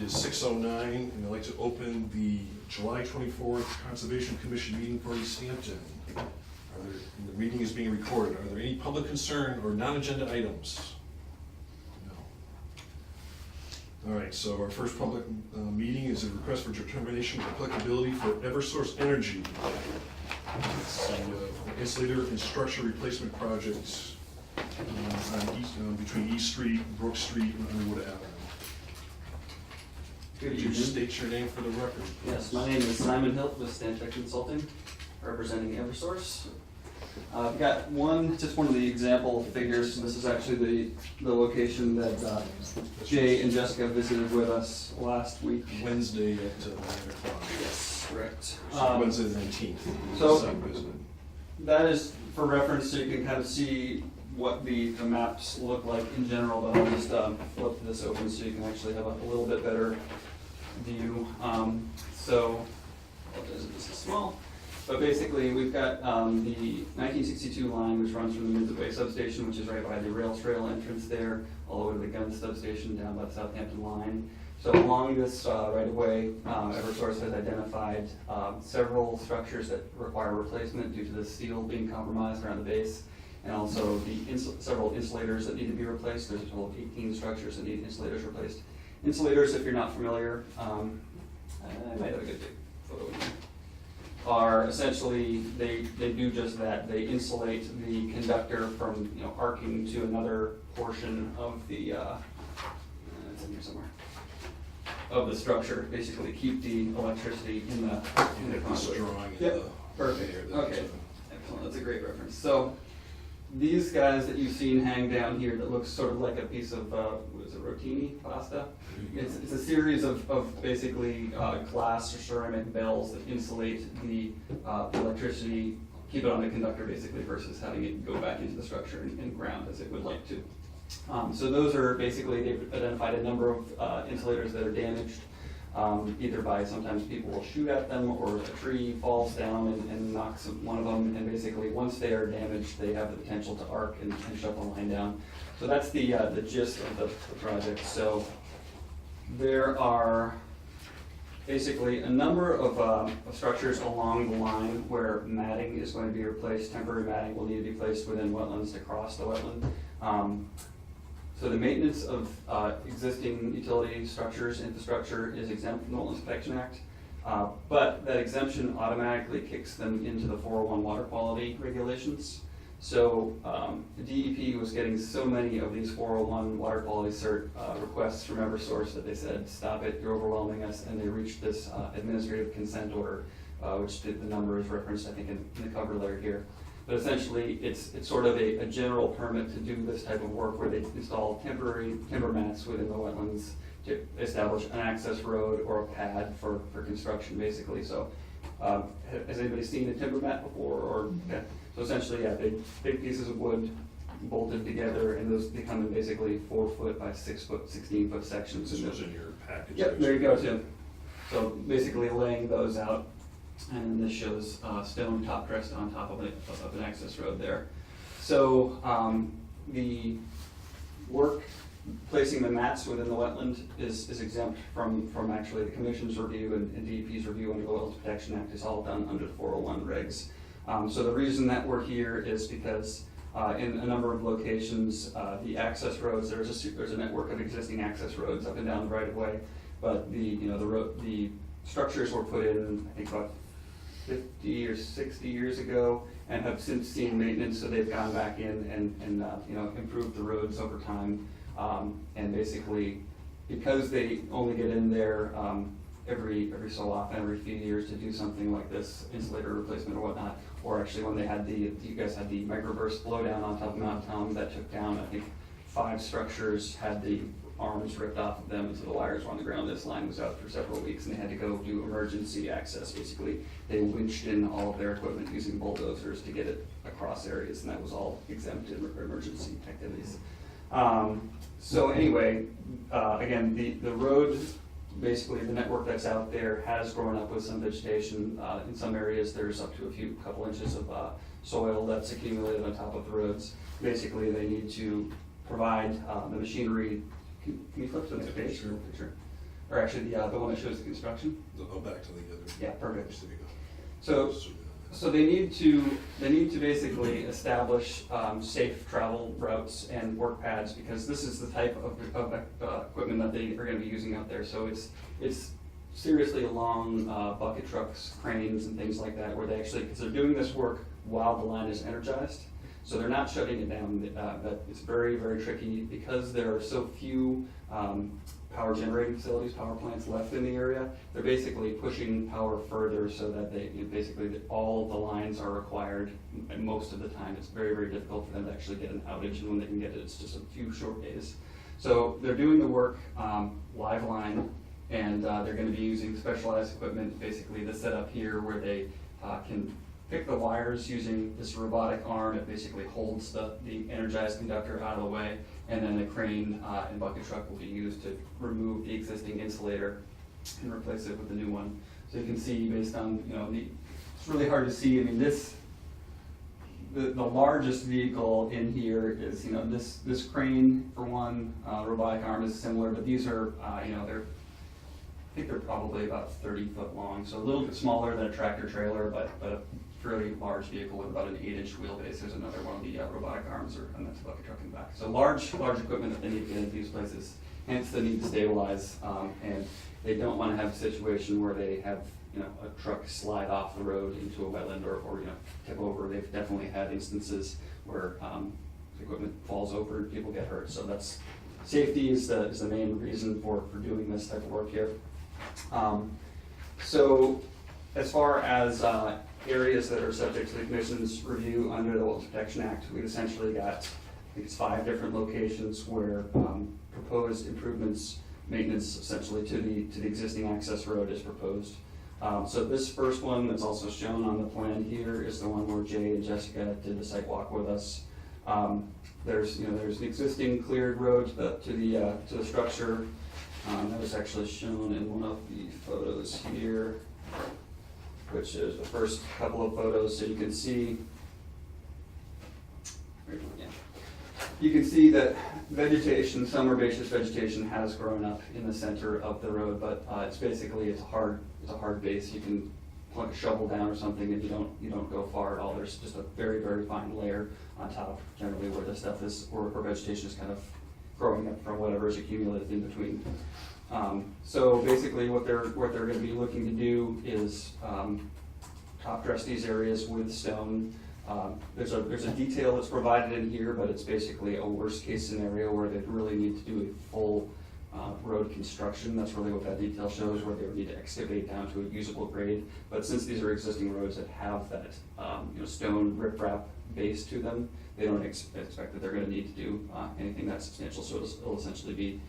is 6:09, and I'd like to open the July 24th Conservation Commission meeting for East Hampton. The meeting is being recorded. Are there any public concern or non-agenda items? No. All right, so our first public meeting is a request for determination of applicability for Eversource Energy. It's the insulator and structure replacement projects between East Street, Brook Street, and Underwood Avenue. Good Could you evening. state your name for the record? Yes, my name is Simon Hilt with Stantec Consulting, representing Eversource. I've got just one of the example figures. This is actually the location that Jay and Jessica visited with us last week. Wednesday at 9 o'clock. Yes, correct. Wednesday the 19th. So- Site visit. That is for reference, so you can kind of see what the maps look like in general, but I'll just flip this open so you can actually have a little bit better view. So, apologize if this is small, but basically we've got the 1962 line, which runs from the Midland Way substation, which is right by the rail trail entrance there, all the way to the gun substation down by the Southampton line. So along this right of way, Eversource has identified several structures that require replacement due to the steel being compromised around the base, and also the several insulators that need to be replaced. There's a total of 18 structures that need insulators replaced. Insulators, if you're not familiar, I might have a good photo in here, are essentially, they do just that. They insulate the conductor from arcing to another portion of the, it's in here somewhere, of the structure, basically keep the electricity in the This conduit. drawing. Yep, perfect, okay, excellent, that's a great reference. So, these guys that you've seen hang down here that looks sort of like a piece of, what is it, rotini pasta? It's a series of basically glass or ceramic bells that insulate the electricity, keep it on the conductor basically, versus having it go back into the structure and ground as it would like to. So those are basically, they've identified a number of insulators that are damaged, either by sometimes people will shoot at them or a tree falls down and knocks one of them, and basically once they are damaged, they have the potential to arc and shut the line down. So that's the gist of the project. So there are basically a number of structures along the line where matting is going to be replaced. Temporary matting will need to be placed within wetlands to cross the wetland. So the maintenance of existing utility structures, infrastructure is exempt from the Wetlands Protection Act, but that exemption automatically kicks them into the 401 water quality regulations. So the DEP was getting so many of these 401 water quality cert requests from Eversource that they said, stop it, you're overwhelming us, and they reached this administrative consent order, which the number is referenced, I think, in the cover letter here. But essentially, it's sort of a general permit to do this type of work where they install temporary timber mats within the wetlands to establish an access road or a pad for construction, basically. So, has anybody seen a timber mat before? Or okay. So essentially, yeah, big pieces of wood bolted together, and those become in basically 4 foot by 6 foot, 16 foot sections. This was in your package. Yep, there you go, Tim. So basically laying those out. And this shows stone top dressed on top of an access road there. So the work placing the mats within the wetland is exempt from actually the Commission's review and DEP's review under the Wetlands Protection Act. Is all done under the 401 regs. So the reason that we're here is because in a number of locations, the access roads, there's a network of existing access roads up and down the right of way, but the structures were put in, I think, about 50 or 60 years ago, and have since seen maintenance, so they've gone back in and improved the roads over time. And basically, because they only get in there every so often, every few years, to do something like this, insulator replacement or whatnot, or actually when they had you guys had the microburst blowdown on top of Mount Tom that took down, I think, 5 structures, had the arms ripped off of them, and so the wires were on the ground. This line was out for several weeks, and they had to go do emergency access. Basically, they winched in all of their equipment using bulldozers to get it across areas, and that was all exempted emergency activities. So anyway, again, the road, basically the network that's out there has grown up with some vegetation. In some areas, there's up to a couple inches of soil that's accumulated on top of the roads. Basically, they need to provide the machinery. Can you flip to the next page? Picture. or actually the one that shows the construction. Oh, back to the other. Yeah, perfect. There you go. So they need to basically establish safe travel routes and work pads, because this is the type of equipment that they are going to be using out there. So it's seriously along bucket trucks, cranes, and things like that, where they actually, because they're doing this work while the line is energized, so they're not shutting it down. But it's very, very tricky because there are so few power generating facilities, power plants left in the area. They're basically pushing power further so that all the lines are required. And most of the time, it's very, very difficult for them to actually get an outage, and when they can get it, it's just a few short days. So they're doing the work live line, and they're going to be using specialized equipment, basically the setup here where they can pick the wires using this robotic arm. It basically holds the energized conductor out of the way, and then a crane and bucket truck will be used to remove the existing insulator and replace it with a new one. So you can see, based on, it's really hard to see. I mean, the largest vehicle in here is, this crane for one. Robotic arm is similar, but these are, I think they're probably about 30 foot long, so a little bit smaller than a tractor trailer, but a fairly large vehicle with about an 8-inch wheelbase. There's another one of the robotic arms, and that's a bucket truck in the back. So large equipment that they need to get into these places, hence the need to stabilize, and they don't want to have a situation where they have a truck slide off the road into a wetland or tip over. They've definitely had instances where equipment falls over and people get hurt. So that's safety is the main reason for doing this type of work here. So as far as areas that are subject to the Commission's review under the Wetlands Protection Act, we've essentially got, I think it's 5 different locations where proposed improvements, maintenance essentially to the existing access road is proposed. So this first one that's also shown on the plan here is the one where Jay and Jessica did the site walk with us. There's an existing cleared road to the structure. That was actually shown in one of the photos here, which is the first couple of photos. So you can see, you can see that vegetation, some herbaceous vegetation, has grown up in the center of the road, but it's a hard base. You can plunk a shovel down or something, and you don't go far at all. There's just a very, very fine layer on top, generally where the stuff is, or vegetation is kind of growing up from whatever is accumulated in between. So basically what they're going to be looking to do is top dress these areas with stone. There's a detail that's provided in here, but it's basically a worst case scenario where they really need to do a full road construction. That's really what that detail shows, where they would need to excavate down to a usable grade. But since these are existing roads that have that stone riprap base to them, they don't expect that they're going to need to do anything that substantial. So it'll essentially be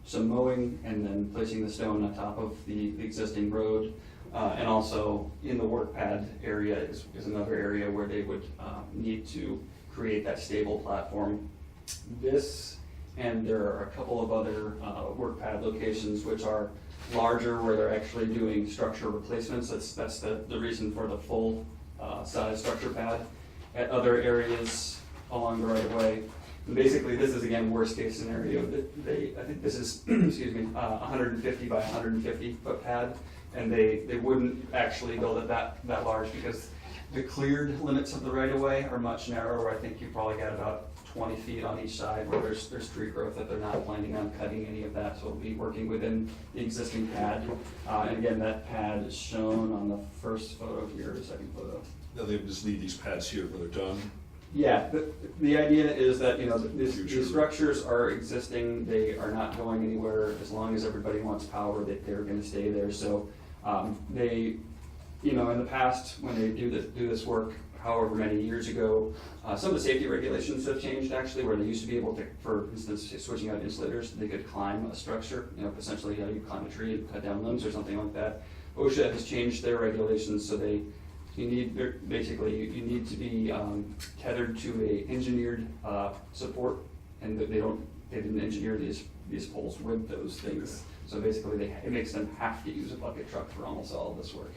some mowing and then placing the stone on top of the existing road. And also in the work pad area is another area where they would need to create that stable platform. This, and there are a couple of other work pad locations which are larger, where they're actually doing structure replacements. That's the reason for the full size structure pad. At other areas along the right of way, and basically this is again worst case scenario. I think this is 150 by 150 foot pad, and they wouldn't actually build it that large, because the cleared limits of the right of way are much narrower. I think you probably got about 20 feet on each side where there's tree growth that they're not planning on cutting any of that, so it'll be working within the existing pad. And again, that pad is shown on the first photo here, the second photo. Now they just leave these pads here when they're done. Yeah, the idea is that these structures are existing. They are not going anywhere as long as everybody wants power. That they're going to stay there. So they, in the past when they do this work, however many years ago, some of the safety regulations have changed actually, where they used to be able to, for instance, switching out insulators, they could climb a structure. Essentially, you climb a tree and cut down limbs or something like that. OSHA has changed their regulations, so you need to be tethered to a engineered support, and they didn't engineer these poles with those things. So basically, it makes them have to use a bucket truck for almost all of this work.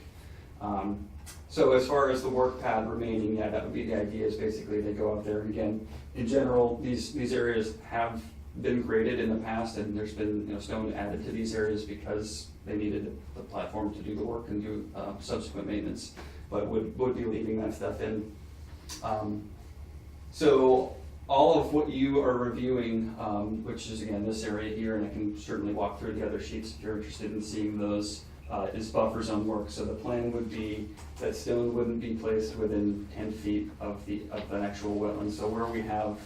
So as far as the work pad remaining, that would be the idea. Is basically they go out there, and again, in general, these areas have been graded in the past, and there's been, stone added to these areas because they needed the platform to do the work and do subsequent maintenance, but would be leaving that stuff in. So all of what you are reviewing, which is again this area here, and I can certainly walk through the other sheets if you're interested in seeing those, is buffer zone work. So the plan would be that stone wouldn't be placed within 10 feet of the actual wetland. So where we have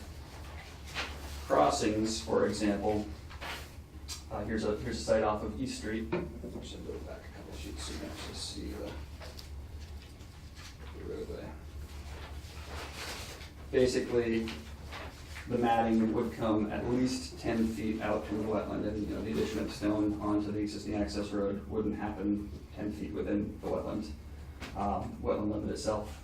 crossings, for example, here's a site off of East Street. I should go back a couple sheets so you can actually see the roadway. Basically, the matting would come at least 10 feet out from the wetland, and the addition of stone onto the existing access road wouldn't happen 10 feet within the wetland limit itself.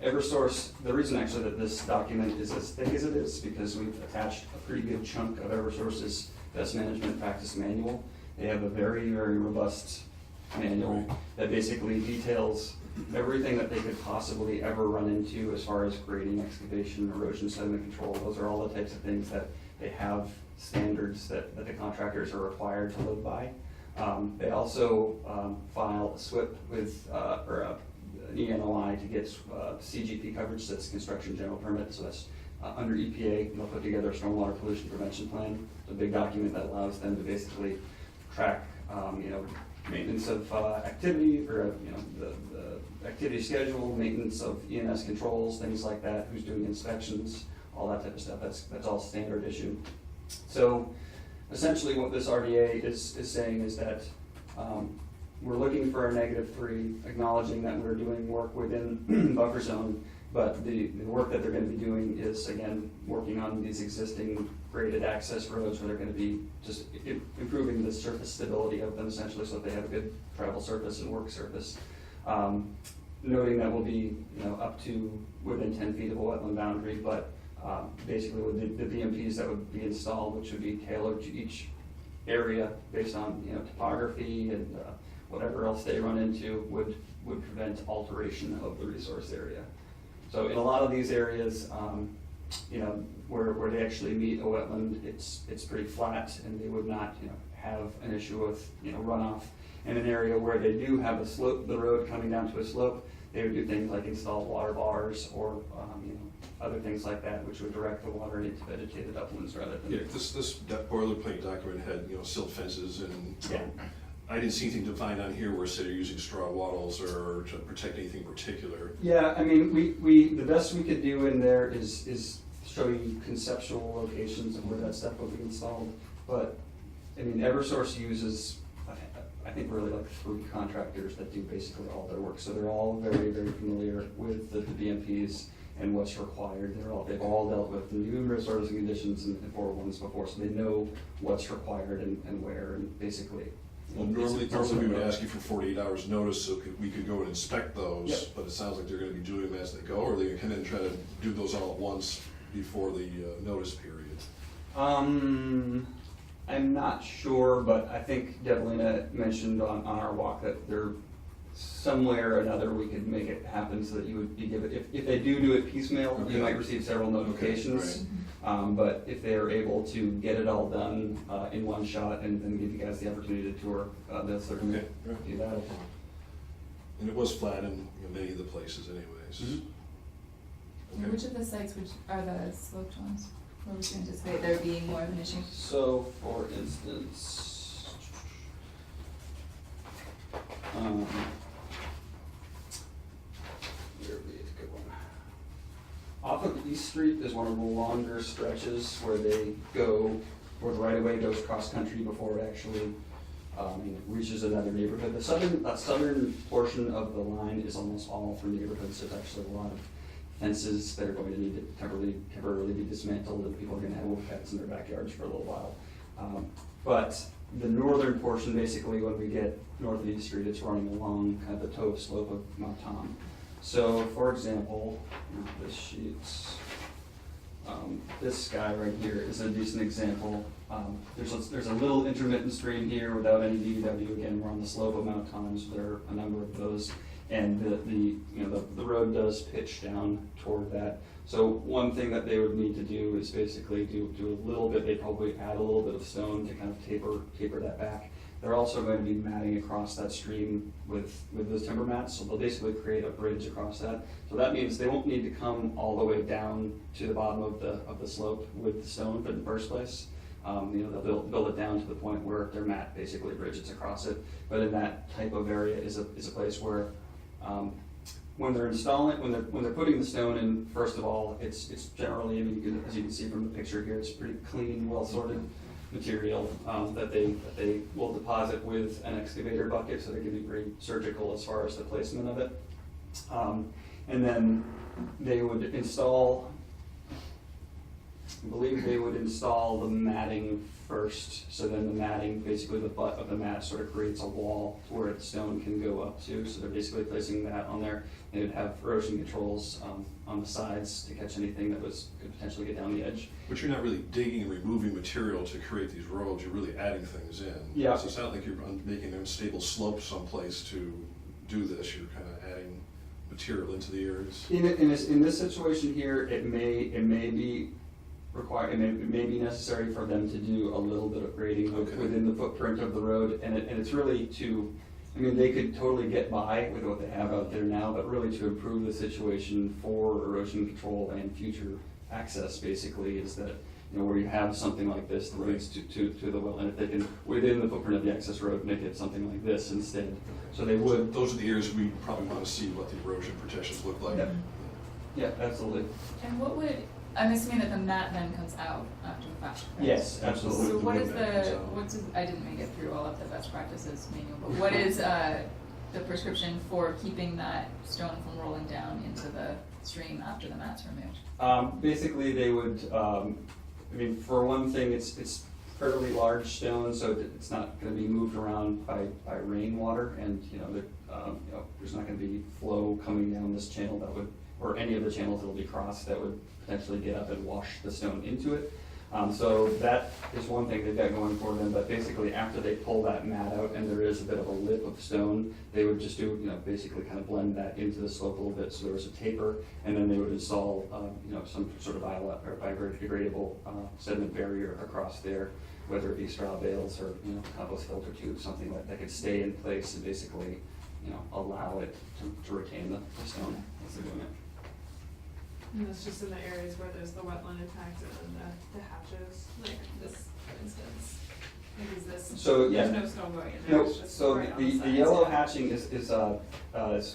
Eversource, the reason actually that this document is as thick as it is because we've attached a pretty good chunk of Eversource's best management practice manual. They have a very, very robust manual that basically details everything that they could possibly ever run into as far as grading, excavation, erosion, sediment control. Those are all the types of things that they have standards that the contractors are required to live by. They also file a SWIP with, or an ENOI to get CGP coverage, that's construction general permit, so that's under EPA. They'll put together a stormwater pollution prevention plan. It's a big document that allows them to basically track, maintenance of activity, or the activity schedule, maintenance of ENS controls, things like that, who's doing inspections, all that type of stuff. That's all standard issue. So essentially what this RDA is saying is that we're looking for a -3, acknowledging that we're doing work within buffer zone, but the work that they're going to be doing is, again, working on these existing graded access roads where they're going to be just improving the surface stability of them essentially so that they have a good travel surface and work surface. Noting that we'll be up to within 10 feet of a wetland boundary, but basically with the BMPs that would be installed, which would be tailored to each area based on topography and whatever else they run into, would prevent alteration of the resource area. So in a lot of these areas, where they actually meet a wetland, it's pretty flat, and they would not have an issue with runoff. In an area where they do have a slope, the road coming down to a slope, they would do things like install water bars or other things like that, which would direct the water into vegetated uplands rather than. Yeah, this boilerplate document had silt fences and. I didn't see anything defined on here where say they're using straw wattles or to protect anything particular. Yeah, I mean, we the best we could do in there is show you conceptual locations of where that stuff will be installed. But I mean, Eversource uses, I think, really like 3 contractors that do basically all their work. So they're all very, very familiar with the BMPs and what's required. They've all dealt with numerous orders and conditions and 401s before, so they know what's required and where, and basically. Well, normally we would ask you for 48 hours notice so we could go and inspect those, yep. But it sounds like they're going to be doing them as they go, or they're going to come in and try to do those all at once before the notice period. I'm not sure, but I think Devlina mentioned on our walk that there somewhere or another we could make it happen so that you would be given, if they do it piecemeal, okay. You might receive several notifications. Okay, right. But if they are able to get it all done in one shot and then give you guys the opportunity to tour, they'll certainly do that. And it was flat in many of the places anyways. Mm-hmm. Okay. Which of the sites are the sloped ones? Where would you anticipate there being more of an issue? So, for instance, here would be a good one. Off of East Street is one of the longer stretches where they go, where the right-of-way goes cross-country before it actually reaches another neighborhood. The southern portion of the line is almost all through neighborhoods. There's actually a lot of fences that are going to need to temporarily be dismantled, and people are going to have wolf pets in their backyards for a little while. But the northern portion, basically, when we get north of East Street, it's running along kind of the toe slope of Mount Tom. So, for example, this sheet's, this guy right here is a decent example. There's a little intermittent stream here without any DVW. Again, we're on the slope of Mount Tom, so there are a number of those. and the road does pitch down toward that. So one thing that they would need to do is basically do a little bit, they probably add a little bit of stone to kind of taper that back. They're also going to be matting across that stream with those timber mats, so they'll basically create a bridge across that. So that means they won't need to come all the way down to the bottom of the slope with the stone in the first place. They'll build it down to the point where their mat basically bridges across it. But in that type of area is a place where when they're installing, when they're putting the stone in, first of all, it's generally, I mean, as you can see from the picture here, it's pretty clean, well sorted material that they will deposit with an excavator bucket, so they're going to be pretty surgical as far as the placement of it. And then they would install, I believe they would install the matting first, so then the matting, basically the butt of the mat sort of creates a wall where the stone can go up to, so they're basically placing that on there. They would have erosion controls on the sides to catch anything that could potentially get down the edge. But you're not really digging and removing material to create these roads, you're really adding things in. Yeah. So it's not like you're making an unstable slope someplace to do this, you're kind of adding material into the areas. In this situation here, it may be required, it may be necessary for them to do a little bit of grading Okay. within the footprint of the road, and it's really to, I mean, they could totally get by with what they have out there now, but really to improve the situation for erosion control and future access, basically, is that, where you have something like this that leads to the well, and if they can, within the footprint of the access road, make it something like this instead. So they would. Those are the areas we probably want to see what the erosion protections look like. Yep. Yeah, absolutely. And what would, I'm assuming that the mat then comes out after the fact, right? Yes, absolutely. So what is So- I didn't make it through all of the best practices manual, but what is the prescription for keeping that stone from rolling down into the stream after the mat's removed? Basically, they would, for one thing, it's fairly large stone, so it's not gonna be moved around by rainwater, and, there's not gonna be flow coming down this channel that would, or any of the channels that'll be crossed that would potentially get up and wash the stone into it. So that is one thing they've got going for them, but basically after they pull that mat out and there is a bit of a lip of stone, they would just do, basically kind of blend that into the slope a little bit so there was a taper, and then they would install, some sort of biodegradable sediment barrier across there, whether it be straw bales or, compost filter tubes, something that could stay in place and basically, allow it to retain the stone as they're doing it. And that's just in the areas where there's the wetland impact and then the hatches, like this, for instance. Like is this, So, yeah. there's no stone going in there, No, it's just so right on the the sides. yellow hatching is the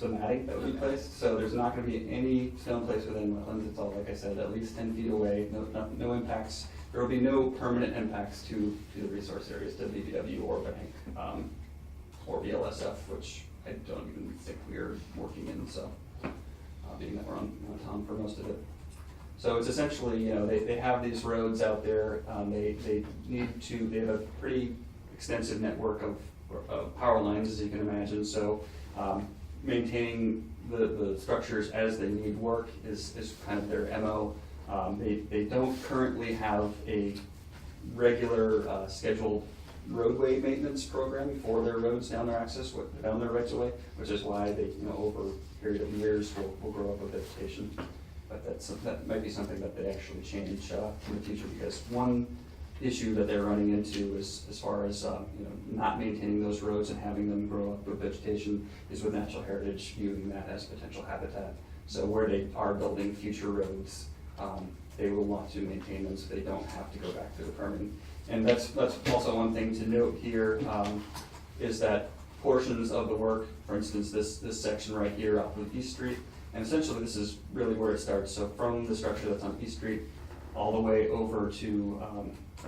matting that would be placed, so there's not gonna be any stone placed within wetlands, it's all, like I said, at least 10 feet away, no impacts. There will be no permanent impacts to the resource areas, to BVW or bank, or BLSF, which I don't even think we're working in, so, being that we're on town for most of it. So it's essentially, they have these roads out there, they have a pretty extensive network of power lines, as you can imagine, so maintaining the structures as they need work is kind of their MO. They don't currently have a regular scheduled roadway maintenance program for their roads down their access, down their rights of way, which is why they, over a period of years will grow up with vegetation. But that might be something that they actually change in the future, because one issue that they're running into is, as far as not maintaining those roads and having them grow up with vegetation, is with Natural Heritage viewing that as potential habitat. So where they are building future roads, they will want to maintain them so they don't have to go back to the permitting. And that's also one thing to note here, is that portions of the work, for instance, this section right here off of East Street, and essentially this is really where it starts. So from the structure that's on East Street all the way over to, I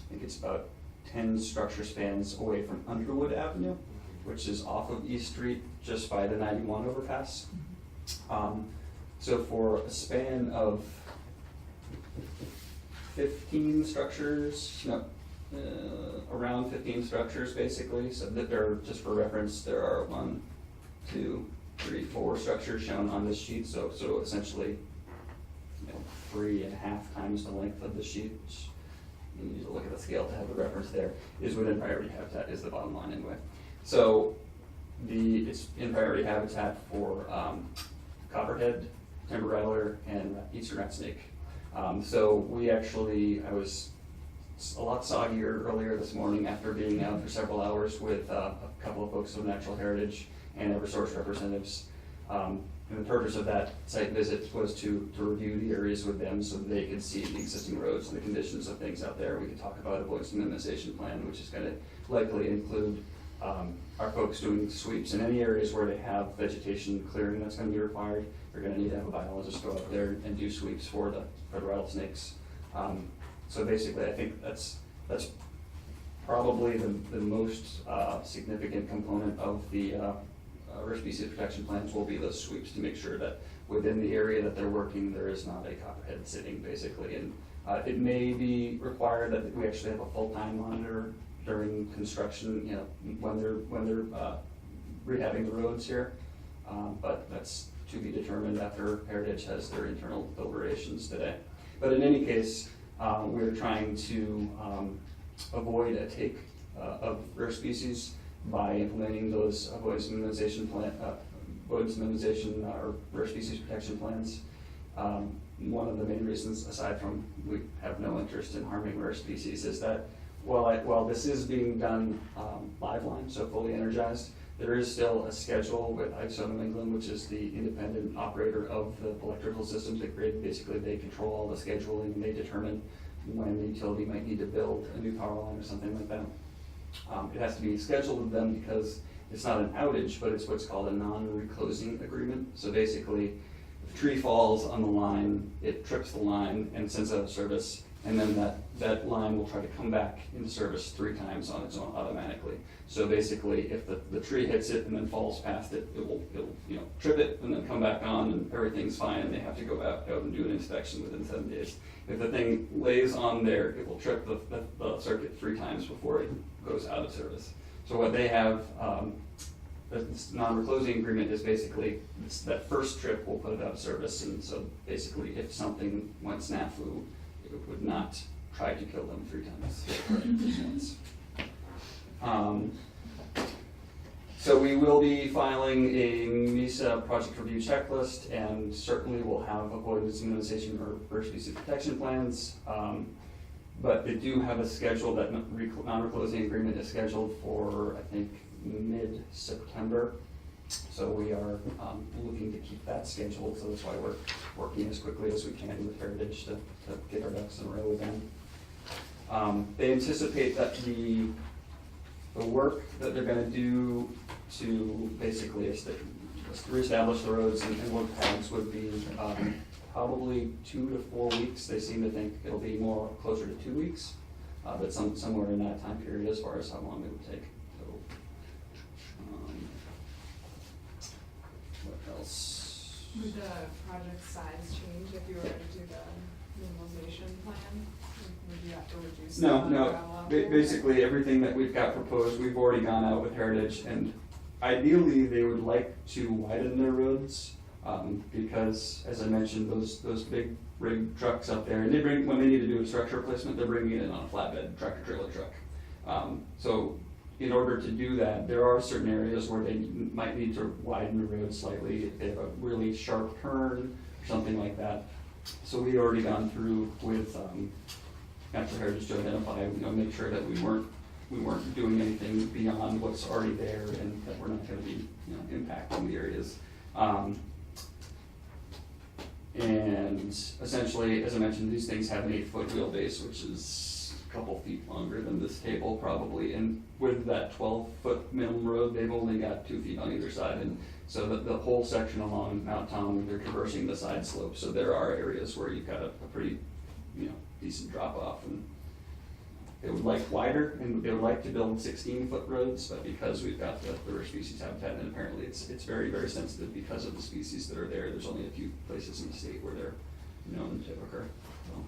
think it's about 10 structure spans away from Underwood Avenue, which is off of East Street just by the 91 overpass. So for a span of 15 structures, around 15 structures basically, so that there, just for reference, there are 1, 2, 3, 4 structures shown on this sheet, so essentially 3.5 times the length of the sheet, which you need to look at the scale to have the reference there, is within priority habitat, is the bottom line anyway. So it's in priority habitat for copperhead, timber rattler, and eastern rat snake. So we actually, I was a lot soggier earlier this morning after being out for several hours with a couple of folks from Natural Heritage and Eversource representatives. And the purpose of that site visit was to review the areas with them so that they could see the existing roads and the conditions of things out there. We could talk about a voice minimization plan, which is going to likely include our folks doing sweeps in any areas where they have vegetation clearing that's going to be required. They're going to need to have a biologist go out there and do sweeps for the rattlesnakes. So basically, I think that's probably the most significant component of the rare species protection plans will be those sweeps to make sure that within the area that they're working, there is not a copperhead sitting, basically. And it may be required that we actually have a full-time monitor during construction, you know, when they're rehabbing the roads here. But that's to be determined after Heritage has their internal deliberations today. But in any case, we're trying to avoid a take of rare species by implementing those avoidance minimization or rare species protection plans. One of the main reasons, aside from we have no interest in harming rare species, is that while this is being done live line, so fully energized, there is still a schedule with ISO New England, which is the independent operator of the electrical systems, the grid. Basically, they control all the scheduling and they determine when the utility might need to build a new power line or something like that. It has to be scheduled with them because it's not an outage, but it's what's called a non-reclosing agreement. So basically, if a tree falls on the line, it trips the line and sends out of service, and then that line will try to come back into service 3 times on its own automatically. So basically, if the tree hits it and then falls past it, it'll trip it and then come back on and everything's fine, and they have to go out and do an inspection within 7 days. If the thing lays on there, it will trip the circuit 3 times before it goes out of service. So what they have, this non-reclosing agreement is basically that first trip will put it out of service, and so basically if something went snafu, it would not try to kill them 3 times. So we will be filing a MESA project review checklist, and certainly we'll have avoidance minimization or rare species protection plans. But they do have a schedule. That non-reclosing agreement is scheduled for, I think, mid-September. So we are looking to keep that scheduled. So that's why we're working as quickly as we can with Heritage to get our ducks in a row again. They anticipate that the work that they're going to do to basically reestablish the roads and work paths would be probably 2 to 4 weeks. They seem to think it'll be more closer to 2 weeks, but somewhere in that time period as far as how long it would take. So, what else? Would the project size change if you were to do the minimalization plan? Would you have to reduce? No. gravel? Basically, everything that we've got proposed, we've already gone out with Heritage, and ideally, they would like to widen their roads, because, as I mentioned, those big rig trucks up there, and when they need to do a structure replacement, they're bringing it in on a flatbed tractor-trailer truck. So in order to do that, there are certain areas where they might need to widen the road slightly if they have a really sharp turn or something like that. So we already gone through with Natural Heritage to identify, make sure that we weren't doing anything beyond what's already there, and that we're not going to be impacting the areas. And essentially, as I mentioned, these things have an 8-foot wheelbase, which is a couple feet longer than this table probably. And with that 12-foot minimum road, they've only got 2 feet on either side. And so the whole section along Mount Tom, they're traversing the side slope. So there are areas where you've got a pretty, decent drop off. And they would like wider, and they would like to build 16-foot roads, but because we've got the rare species habitat, and apparently it's very, very sensitive because of the species that are there. There's only a few places in the state where they're known to occur. So,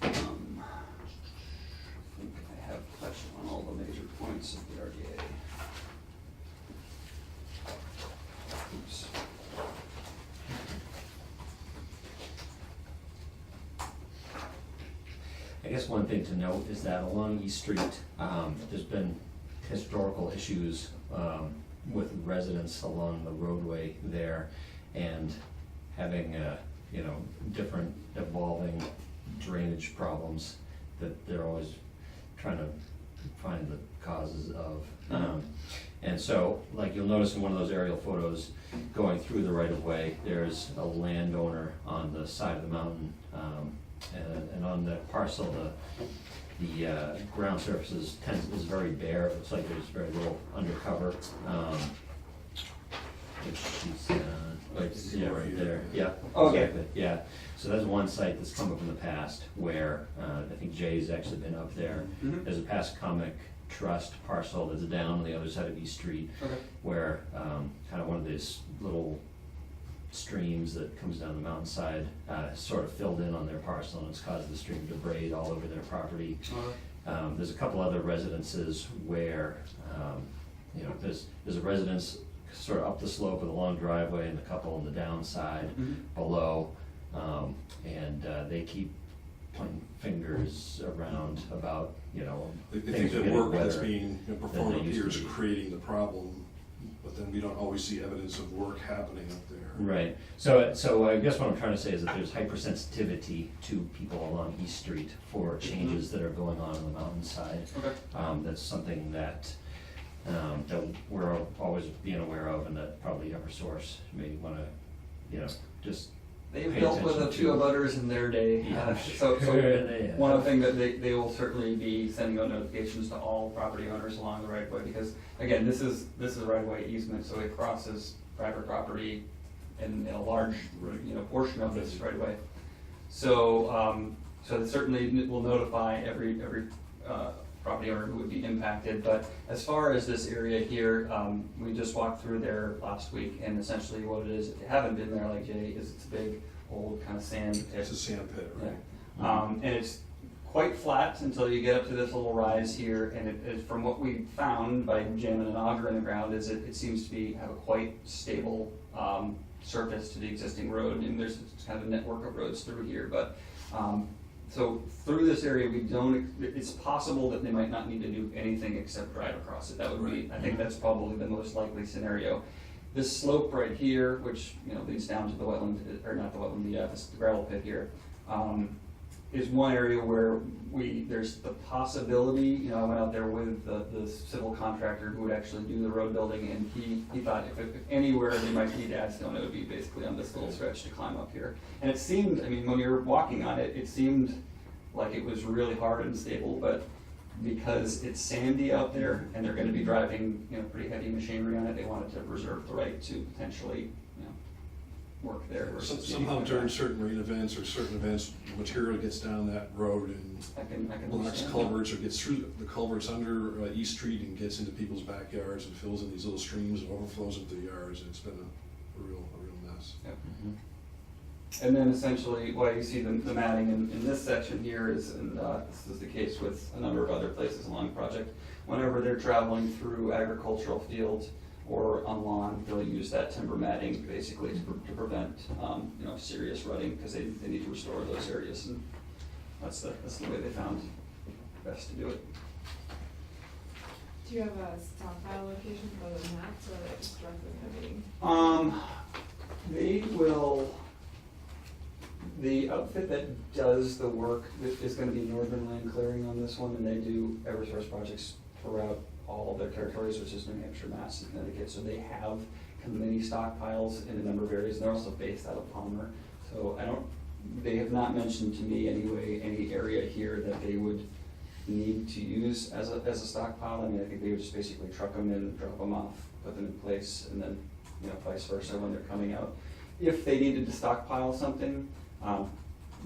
I think I have touched on all the major points of the RDA. Oops. I guess one thing to note is that along East Street, there's been historical issues with residents along the roadway there, and having, different evolving drainage problems that they're always trying to find the causes of. And so, like you'll notice in one of those aerial photos, going through the right-of-way, there's a landowner on the side of the mountain, and on the parcel, the ground surface is very bare. It looks like there's very little undercover. Which is, right there, yeah. Okay. Exactly, yeah. So that's one site that's come up in the past where, I think Jay's actually been up there. Mhm. There's a past comic trust parcel that's down on the other side of East Street, Okay. where, kind of one of these little streams that comes down the mountainside, sort of filled in on their parcel, and it's caused the stream to braid all over their property. There's a couple other residences where, there's a residence sort of up the slope with a long driveway and a couple on the downside Mhm. below. And they keep pointing fingers around about, They things think are the getting work that's wetter being than performed they up used here to is be. creating the problem, but then we don't always see evidence of work happening up there. Right, so I guess what I'm trying to say is that there's hypersensitivity to people along East Street for changes that are going on the mountainside. Okay. That's something that we're always being aware of, and that probably Eversource may wanna, just They've pay dealt with a attention few to. abutters in their day. Yeah, So they have. one of the things that they will certainly be sending out notifications to all property owners along the right of way, because again, this is a right of way easement, so it crosses private property in a large, portion of this right of way. So, so it certainly will notify every property owner who would be impacted. But as far as this area here, we just walked through there last week, and essentially what it is, if you haven't been there like Jay, is it's a big old kind of sand pit. It's a sand pit, right? Yeah. And it's quite flat until you get up to this little rise here, and from what we found by jamming an auger in the ground, is it seems to have a quite stable surface to the existing road, and there's kind of a network of roads through here, but so through this area, it's possible that they might not need to do anything except drive across it. That would be, I think that's probably the most likely scenario. This slope right here, which, leads down to the wetland, or not the wetland, the gravel pit here, is one area where there's the possibility, I went out there with the civil contractor who would actually do the road building, and he thought if anywhere they might need to add stone, it would be basically on this little stretch to climb up here. And it seemed, when you're walking on it, it seemed like it was really hard and stable, but because it's sandy out there and they're gonna be driving, pretty heavy machinery on it, they wanted to reserve the right to potentially, work there versus. Somehow during certain rain events or certain events, material gets down that road and I can blocks understand. culverts or gets through the culverts under East Street and gets into people's backyards and fills in these little streams and overflows into the yards, and it's been a real mess. Yep. Mhm. And then essentially, why you see the matting in this section here is, and this is the case with a number of other places along the project, whenever they're traveling through agricultural fields or on lawn, they'll use that timber matting basically to prevent, serious rutting, because they need to restore those areas, and that's the way they found best to do it. Do you have a stockpile location for the mats, or are they just directly coming? The outfit that does the work is gonna be Northern Land Clearing on this one, and they do Eversource projects throughout all of their territories, which is New Hampshire, Mass, and Connecticut, so they have kind of mini stockpiles in a number of areas, and they're also based out of Palmer. So they have not mentioned to me anyway, any area here that they would need to use as a stockpile. I think they would just basically truck them in, drop them off, put them in place, and then, vice versa when they're coming out. If they needed to stockpile something,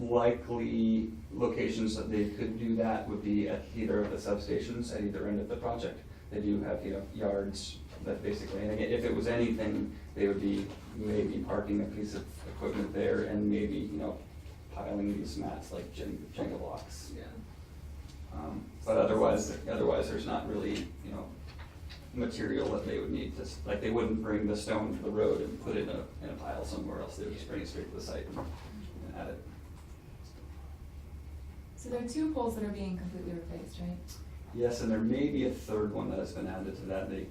likely locations that they could do that would be at either of the substations at either end of the project. They do have, yards that basically, and again, if it was anything, they would be maybe parking a piece of equipment there and maybe, piling these mats like Jenga blocks. Yeah. But otherwise there's not really, material that they would need to, like they wouldn't bring the stone to the road and put it in a pile somewhere else. They would just bring it straight to the site and add it. So there are 2 poles that are being completely replaced, right? Yes, and there may be a third one that has been added to that, they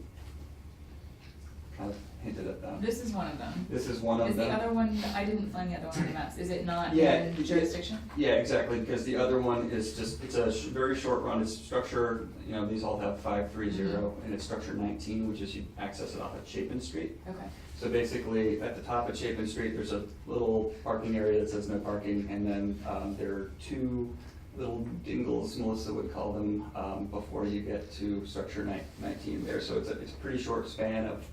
kind of hinted at that. This is one of them. This is one of Is them. the other one, I didn't find the other one on the maps, is it not Yeah, in jurisdiction? Yeah, exactly, because the other one is just, it's a very short run, it's structure, you know, these all have 530, and it's structure 19, which is you access it off of Chapin Street. Okay, So basically, at the top of Chapin Street, there's a little parking area that says no parking, and then there are 2 little dingles, Melissa would call them, before you get to structure 19 there. So it's a pretty short span of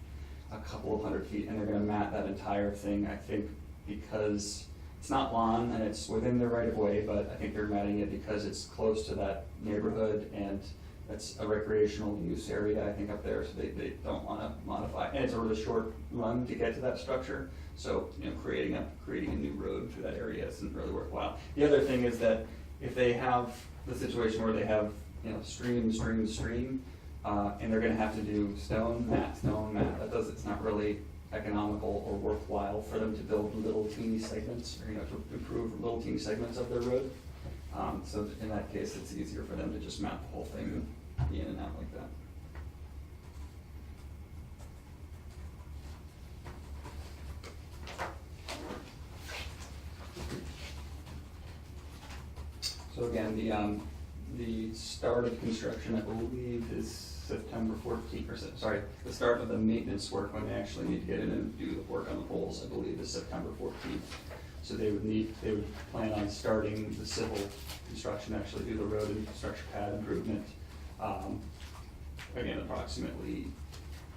a couple of 100 feet, and they're gonna mat that entire thing, I think, because it's not lawn and it's within their right of way, but I think they're matting it because it's close to that neighborhood, and it's a recreational use area, I think, up there, so they don't wanna modify. And it's a really short run to get to that structure, so, you know, creating a new road through that area isn't really worthwhile. The other thing is that if they have the situation where they have, you know, stream, and they're gonna have to do stone mat, it's not really economical or worthwhile for them to build little teeny segments, or, you know, to improve little teeny segments of their road. So in that case, it's easier for them to just map the whole thing and be in and out like that. So again, the start of construction, I believe, is September 14th, the start of the maintenance work when they actually need to get in and do the work on the poles, I believe, is September 14th. So they would plan on starting the civil construction, actually do the road and infrastructure pad improvement. Again, approximately,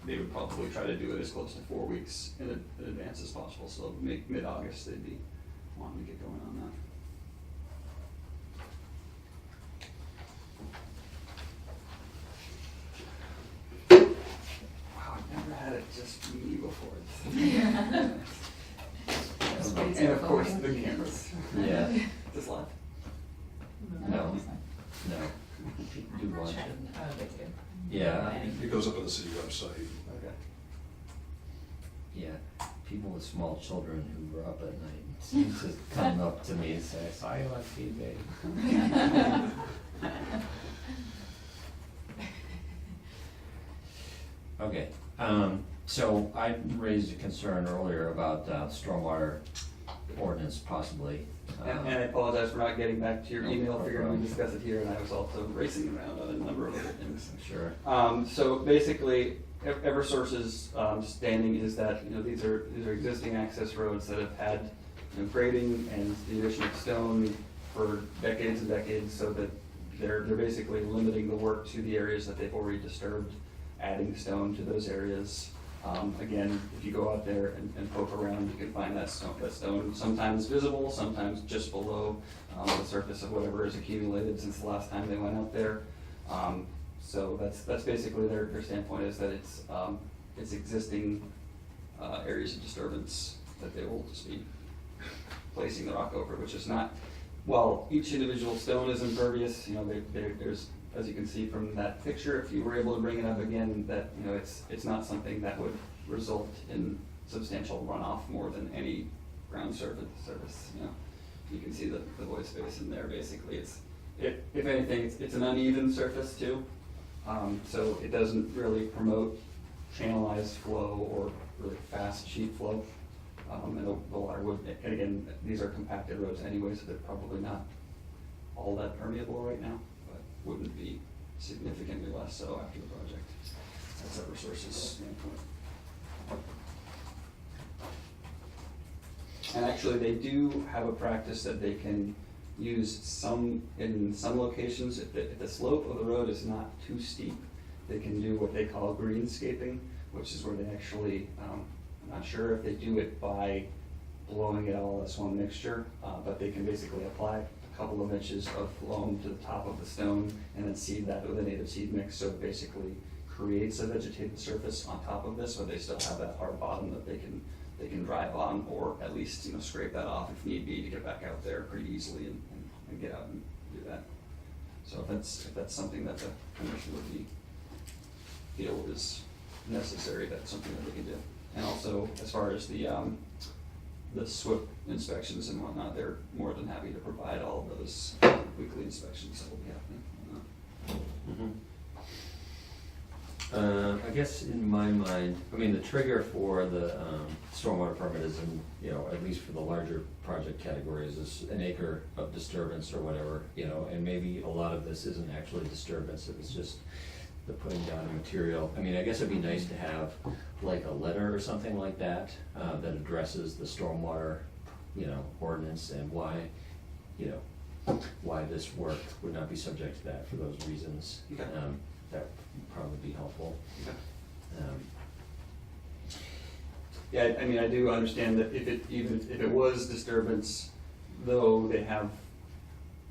they would probably try to do it as close to 4 weeks in advance as possible, so mid-August they'd be wanting to get going on that. Wow, I've never had it just me before. And of course, the cameras. Yeah. Just live. No. No. Do watch it. Oh, they do. Yeah, It goes up on the city website. Okay. yeah. People with small children who were up at night seem to come up to me and say, I saw you on TV. Okay, so I raised a concern earlier about stormwater ordinance possibly. And I apologize for not getting back to your No email, figured problem. we'd discuss it here, and I was also racing around on a number of other things. Sure. So basically, Eversource's standing is that, you know, these are existing access roads that have had, you know, grading and the addition of stone for decades and decades, so that they're basically limiting the work to the areas that they've already disturbed, adding stone to those areas. Again, if you go out there and poke around, you can find that stone sometimes visible, sometimes just below the surface of whatever is accumulated since the last time they went out there. So that's basically their standpoint, is that it's existing areas of disturbance that they will just be placing the rock over, which is not, while each individual stone is impervious, you know, there's, as you can see from that picture, if you were able to bring it up again, that, you know, it's not something that would result in substantial runoff more than any ground surface, you know. You can see the void space in there, basically. If anything, it's an uneven surface too. So it doesn't really promote channelized flow or really fast sheet flow. And the water would, and again, these are compacted roads anyway, so they're probably not all that permeable right now, but wouldn't be significantly less so after the project. That's Eversource's standpoint. And actually, they do have a practice that they can use in some locations, if the slope of the road is not too steep, they can do what they call greenscaping, which is where they actually, I'm not sure if they do it by blowing it all as one mixture, but they can basically apply a couple of inches of loam to the top of the stone and then seed that with a native seed mix, so it basically creates a vegetated surface on top of this, where they still have that hard bottom that they can drive on, or at least, you know, scrape that off if need be to get back out there pretty easily and get out and do that. So if that's something that the commission would feel is necessary, that's something that they can do. And also, as far as the SWIP inspections and whatnot, they're more than happy to provide all of those weekly inspections that will be happening on that. Mhm. I guess in my mind, I mean, the trigger for the stormwater permit is in, you know, at least for the larger project categories, is an acre of disturbance or whatever, you know, and maybe a lot of this isn't actually disturbance, it was just the putting down of material. I mean, I guess it'd be nice to have like a letter or something like that, that addresses the stormwater, you know, ordinance and why, you know, why this work would not be subject to that for those reasons. Okay. That would probably be helpful. Okay. Um, Yeah, I mean, I do understand that even if it was disturbance, though they have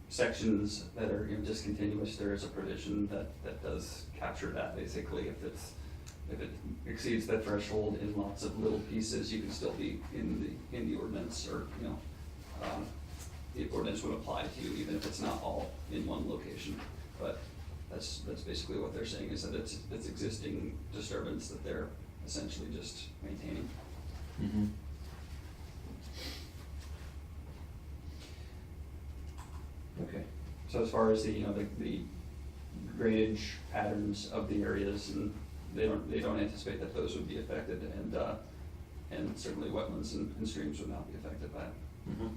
sections that are, you know, discontinuous, there is a provision that does capture that, basically. If it exceeds that threshold in lots of little pieces, you can still be in the ordinance, or, you know, the ordinance would apply to you, even if it's not all in one location. But that's basically what they're saying, is that it's existing disturbance that they're essentially just maintaining. mhm. Okay. So as far as the, you know, the drainage patterns of the areas, and they don't anticipate that those would be affected, and certainly wetlands and streams would not be affected by it. Mhm.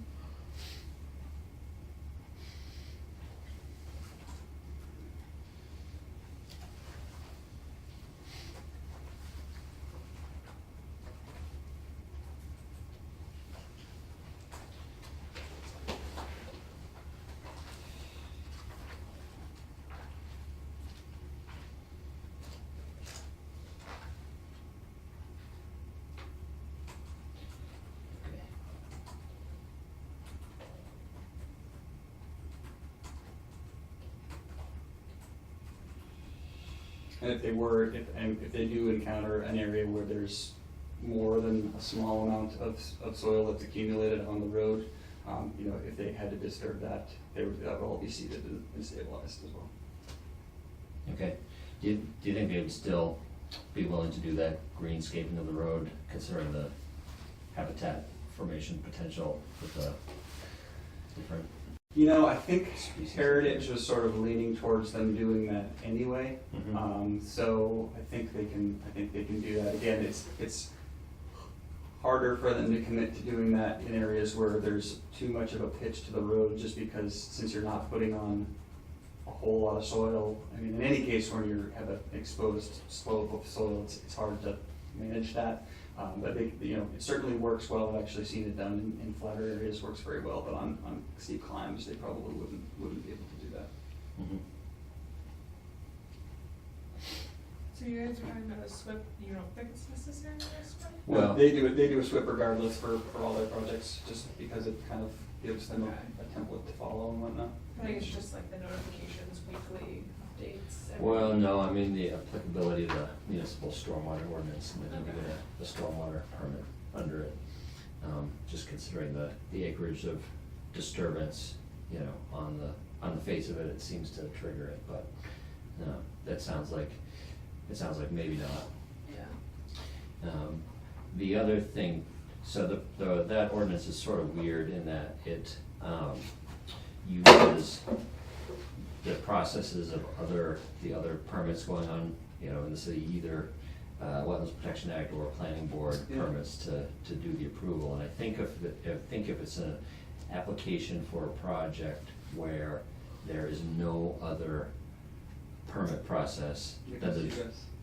Okay. And if they do encounter an area where there's more than a small amount of soil that's accumulated on the road, you know, if they had to disturb that, that would all be seeded and stabilized as well. Okay. Do you think they'd still be willing to do that greenscaping of the road, considering the habitat formation potential with the different? You know, I think Heritage was sort of leaning towards them doing that anyway. Mhm. So I think they can do that. Again, it's harder for them to commit to doing that in areas where there's too much of a pitch to the road, just because since you're not putting on a whole lot of soil. I mean, in any case, when you have an exposed slope of soil, it's hard to manage that. But they, you know, it certainly works well. I've actually seen it done in flatter areas, works very well, but on steep climbs, they probably wouldn't be able to do that. Mhm. So you guys are talking about a SWIP, you don't think it's necessary for a SWIP? Well- They do a SWIP regardless for all their projects, just because it kind of gives them a template to follow and whatnot. I think it's just like the notifications, weekly updates. Well, no, I mean the applicability of the municipal stormwater ordinance, and then you get the stormwater permit under it. Just considering the acreage of disturbance, you know, on the face of it, it seems to trigger it, but, that sounds like maybe not. Yeah. The other thing, so that ordinance is sort of weird in that it, uses the processes of the other permits going on, you know, in the city, either, Wetlands Protection Act or Planning Board Yeah. permits to do the approval. And I think if it's an application for a project where there is no other permit process, It then comes to you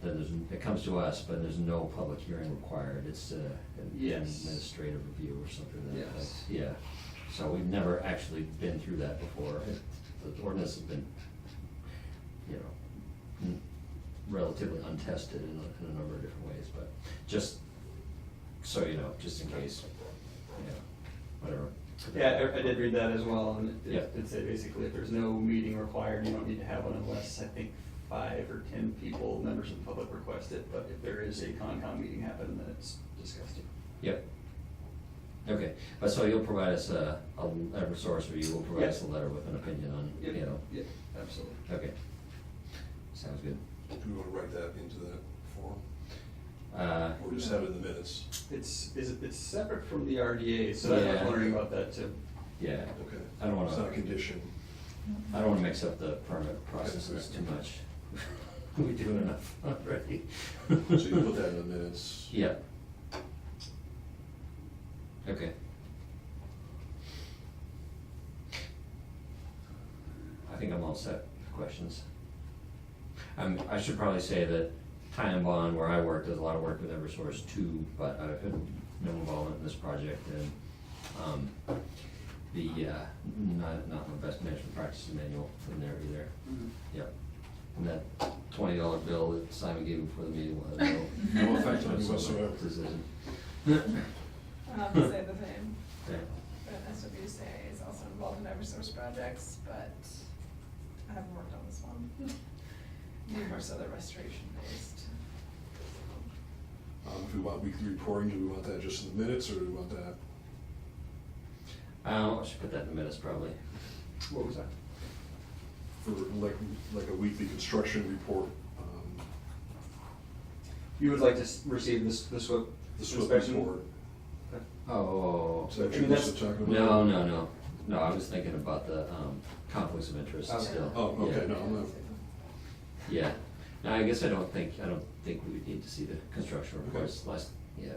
there's, guys. it comes to us, but there's no public hearing required. It's an Yes. administrative review or something like that. Yes. Yeah, so we've never actually been through that before. The ordinance has been, you know, relatively untested in a number of different ways, but just so you know, just in case, you know, whatever. Yeah, I did read that as well, and Yeah. it did say basically if there's no meeting required, you don't need to have one unless, I think, 5 or 10 people, members of the public request it, but if there is a Concom meeting happen, then it's discussed. Yep. Okay, but so you'll provide us a resource, or you will provide us a letter with an opinion on, you know? Yep, absolutely. Okay. Sounds good. Do we want to write that into that form, Uh, or just have it in the minutes? It's separate from the RDA, so I was Yeah. wondering about that too. yeah, Okay. I don't wanna- It's not a condition. I don't wanna mix up the permit processes too much. We do enough already. So you put that in the minutes. Yeah. Okay. I think I'm all set for questions. I should probably say that Ty and Bond, where I work, does a lot of work with Eversource too, but I've had no involvement in this project, and, not my best management practices manual in there either. Yep. And that $20 bill that Simon gave me before the meeting will have No effect on you whatsoever. decision. I'll have to say the same. Okay. But SWCA is also involved in Eversource projects, but I haven't worked on this one. More so the restoration based. If we want weekly reporting, do we want that just in the minutes, or do we want that? I should put that in the minutes probably. What was that? For like a weekly construction report, You would like to receive this SWIP the SWIP inspection? report. Oh, Is that what I you're mean, that's- talking about? no, I was thinking about the, conflicts of interest Okay. still. Oh, okay, Yeah. no, I'm not. Yeah, no, I guess I don't think we would need to see the construction reports last, yeah.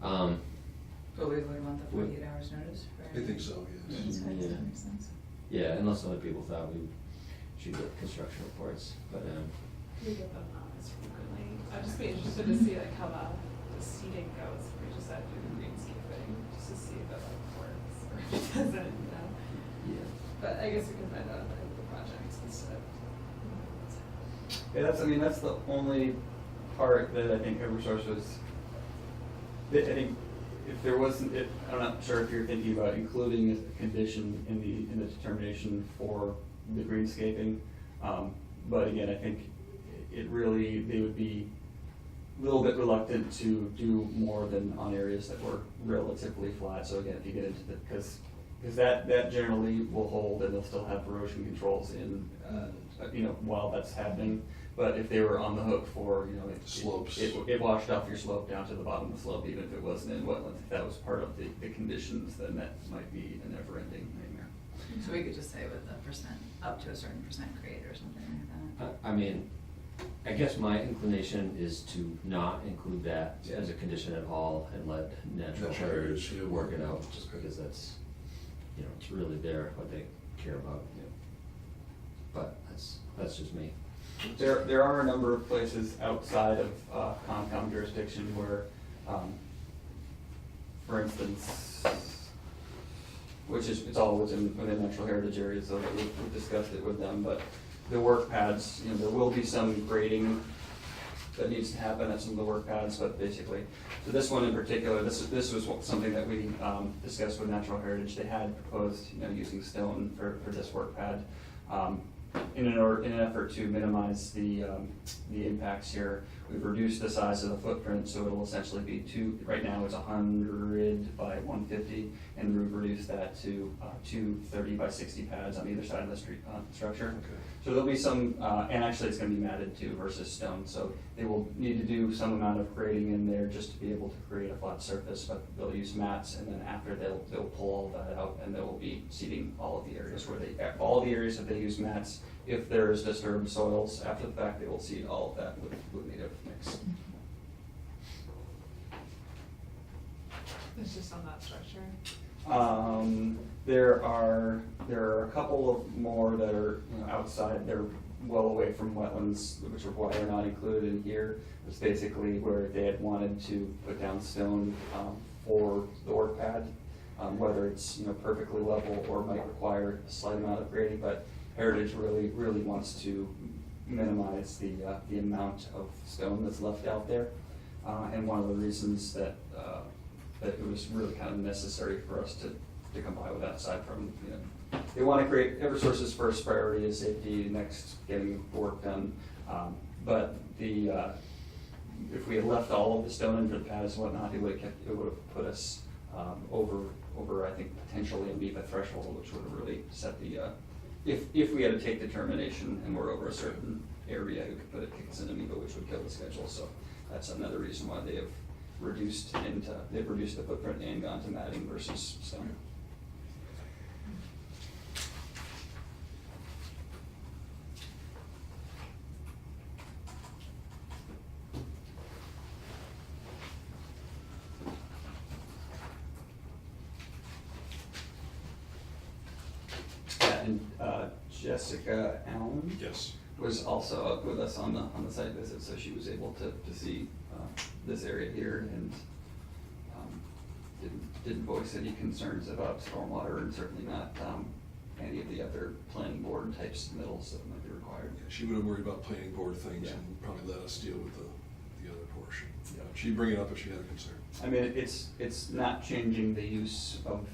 But we would want the 48 hours notice, right? I think so, yes. That Yeah. makes sense. Yeah, unless other people thought we should get construction reports, but, We get them not as frequently. I'd just be interested to see like how the seating goes, if we just had to do the greenscaping, just to see if it like works or if it doesn't, you know? yeah. But I guess we can find out at the end of the project instead of. Yeah, that's the only part that I think Eversource was, I think if there wasn't, I'm not sure if you're thinking about including a condition in the determination for the greenscaping. But again, I think it really, they would be a little bit reluctant to do more than on areas that were relatively flat. So again, if you get into the, because that generally will hold, and they'll still have erosion controls in, while that's happening. But if they were on the hook for, Slopes. it washed off your slope down to the bottom of the slope, even if it wasn't in wetlands, if that was part of the conditions, then that might be a never-ending nightmare. So we could just say with a percent, up to a certain percent grade or something like that. I mean, I guess my inclination is to not include that as a condition at all and let Natural Natural Heritage Heritage, yeah, work it out, okay. just because that's, it's really what they care about. But that's just me. There are a number of places outside of Concom jurisdiction where, for instance, it's all within natural heritage areas, so that we've discussed it with them, but the work pads, there will be some grading that needs to happen at some of the work pads, but basically, so this one in particular, this was something that we discussed with Natural Heritage. They had proposed, using stone for this work pad. In an effort to minimize the impacts here, we've reduced the size of the footprint, so it'll essentially be right now it's 100 by 150, and we've reduced that to 2 30 by 60 pads on either side of the structure. Okay. So there'll be some, and actually it's gonna be matted too versus stone, so they will need to do some amount of grading in there just to be able to create a flat surface, but they'll use mats, and then after they'll pull all that out, and they will be seeding all of the areas all the areas that they use mats. If there is disturbed soils after the fact, they will seed all of that with native mix. It's just on that structure. There are a couple of more that are outside. They're well away from wetlands, which are why they're not included in here. It's basically where they had wanted to put down stone for the work pad, whether it's perfectly level or might require a slight amount of grading. But Heritage really wants to minimize the amount of stone that's left out there, and one of the reasons that it was really kind of necessary for us to comply with that, aside from, they want to create Eversource's first priority is safety, next getting work done. But if we had left all of the stone into the pads and whatnot, it would have put us over, I think, potentially a MIPA threshold, which would have really set the, if we had to take determination and we're over a certain area, it could put it kick us into MIPA, which would kill the schedule. So that's another reason why they've reduced the footprint and gone to matting versus stone. And Jessica Allen Yes. was also up with us on the site visit, so she was able to see this area here and didn't voice any concerns about stormwater and certainly not any of the other planning board type submittals that might be required. Yeah, she would have worried about planning board things Yeah. and probably let us deal with the other portion. Yeah. She'd bring it up if she had a concern. I mean, it's not changing the use of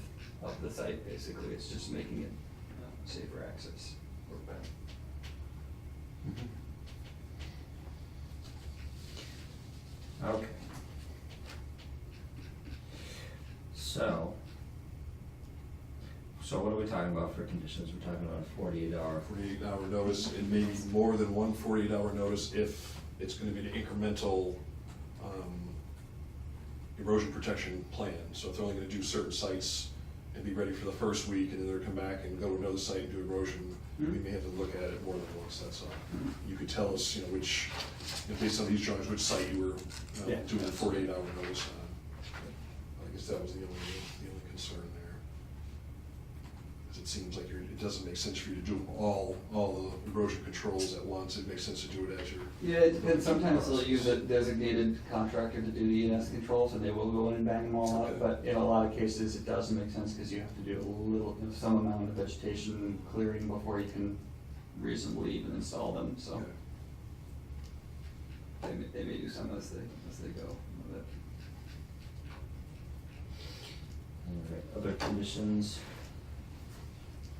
the site, basically, it's just making it safer access or better. Okay. So what are we talking about for conditions? We're talking about a 48-hour. 48-hour notice, and maybe more than one 48-hour notice if it's gonna be an incremental erosion protection plan. So if they're only gonna do certain sites and be ready for the first week, and then they're come back and go to another site and do erosion, we may have to look at it more than once, that's all. You could tell us, which, based on these drawings, which site you were Yeah. doing the 48-hour notice on. I guess that was the only concern there. Because it seems like it doesn't make sense for you to do all the erosion controls at once. It makes sense to do it as you're. Yeah, it depends, sometimes they'll use a designated contractor to do the ENS controls, and they will go in and bang them all Okay. out, but in a lot of cases, it doesn't make sense, because you have to do some amount of vegetation clearing before you can reasonably even install them, so. Okay. They may do some as they go with it. All right, other conditions?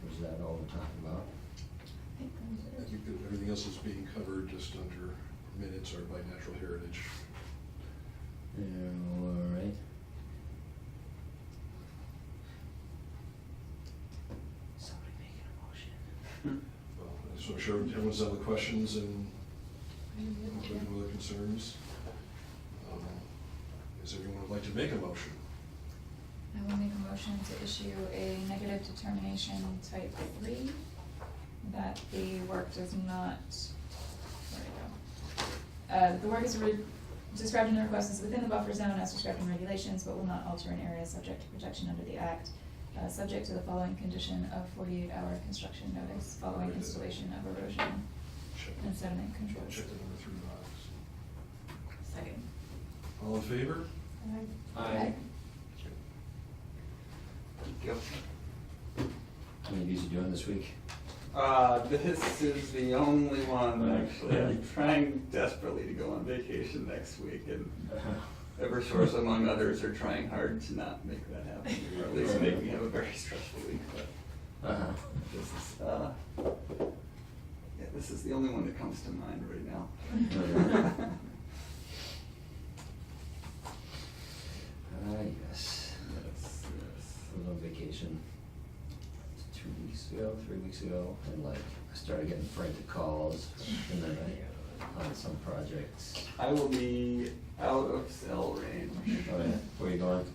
Or is that all we're talking about? I think that I was it. think that everything else is being covered just under minutes or by natural heritage. All right. Somebody making a motion. Well, I just want to make sure everyone's done the questions and no other concerns. Does everyone would like to make a motion? I will make a motion to issue a negative determination type 3 that the work does not, where'd it go? The work is described in the request is within the buffer zone as described in regulations, but will not alter an area subject to protection under the act, subject to the following condition of 48-hour construction notice following installation of erosion Check and sediment controls. Check the number 3 box. Second. All in favor? Aye. Yep. How many of these are you doing this week? This is the only one, actually. I'm trying desperately to go on vacation next week, and Eversource, among others, are trying hard to not make that happen, or at least make me have a very stressful week, but Uh-huh. this is the only one that comes to mind right now. Yes. Yes, I was on vacation 2 weeks ago, 3 weeks ago, and I started getting frantic calls, and then on some projects. I will be out of cell range. Oh yeah, where are you going?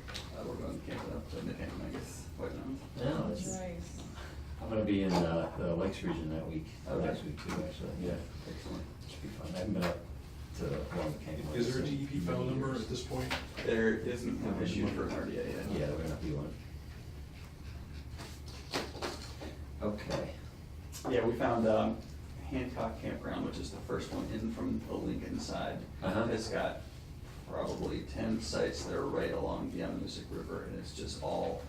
We're going to Canada, up to Nipam, I guess, White Mountains. Yeah, that's, Nice. I'm gonna be in the Lakes region that week, Okay. next week too, actually, yeah. Excellent. Should be fun. I haven't been up to Long Canyon. Is there a DEP file number at this point? There isn't an issue for an RDA yet. Yeah, there may not be one. Okay. Yeah, we found Hancock Campground, which is the first one in from the Lincoln side. Uh-huh. It's got probably 10 sites that are right along the Ammonoosuc River, and it's just all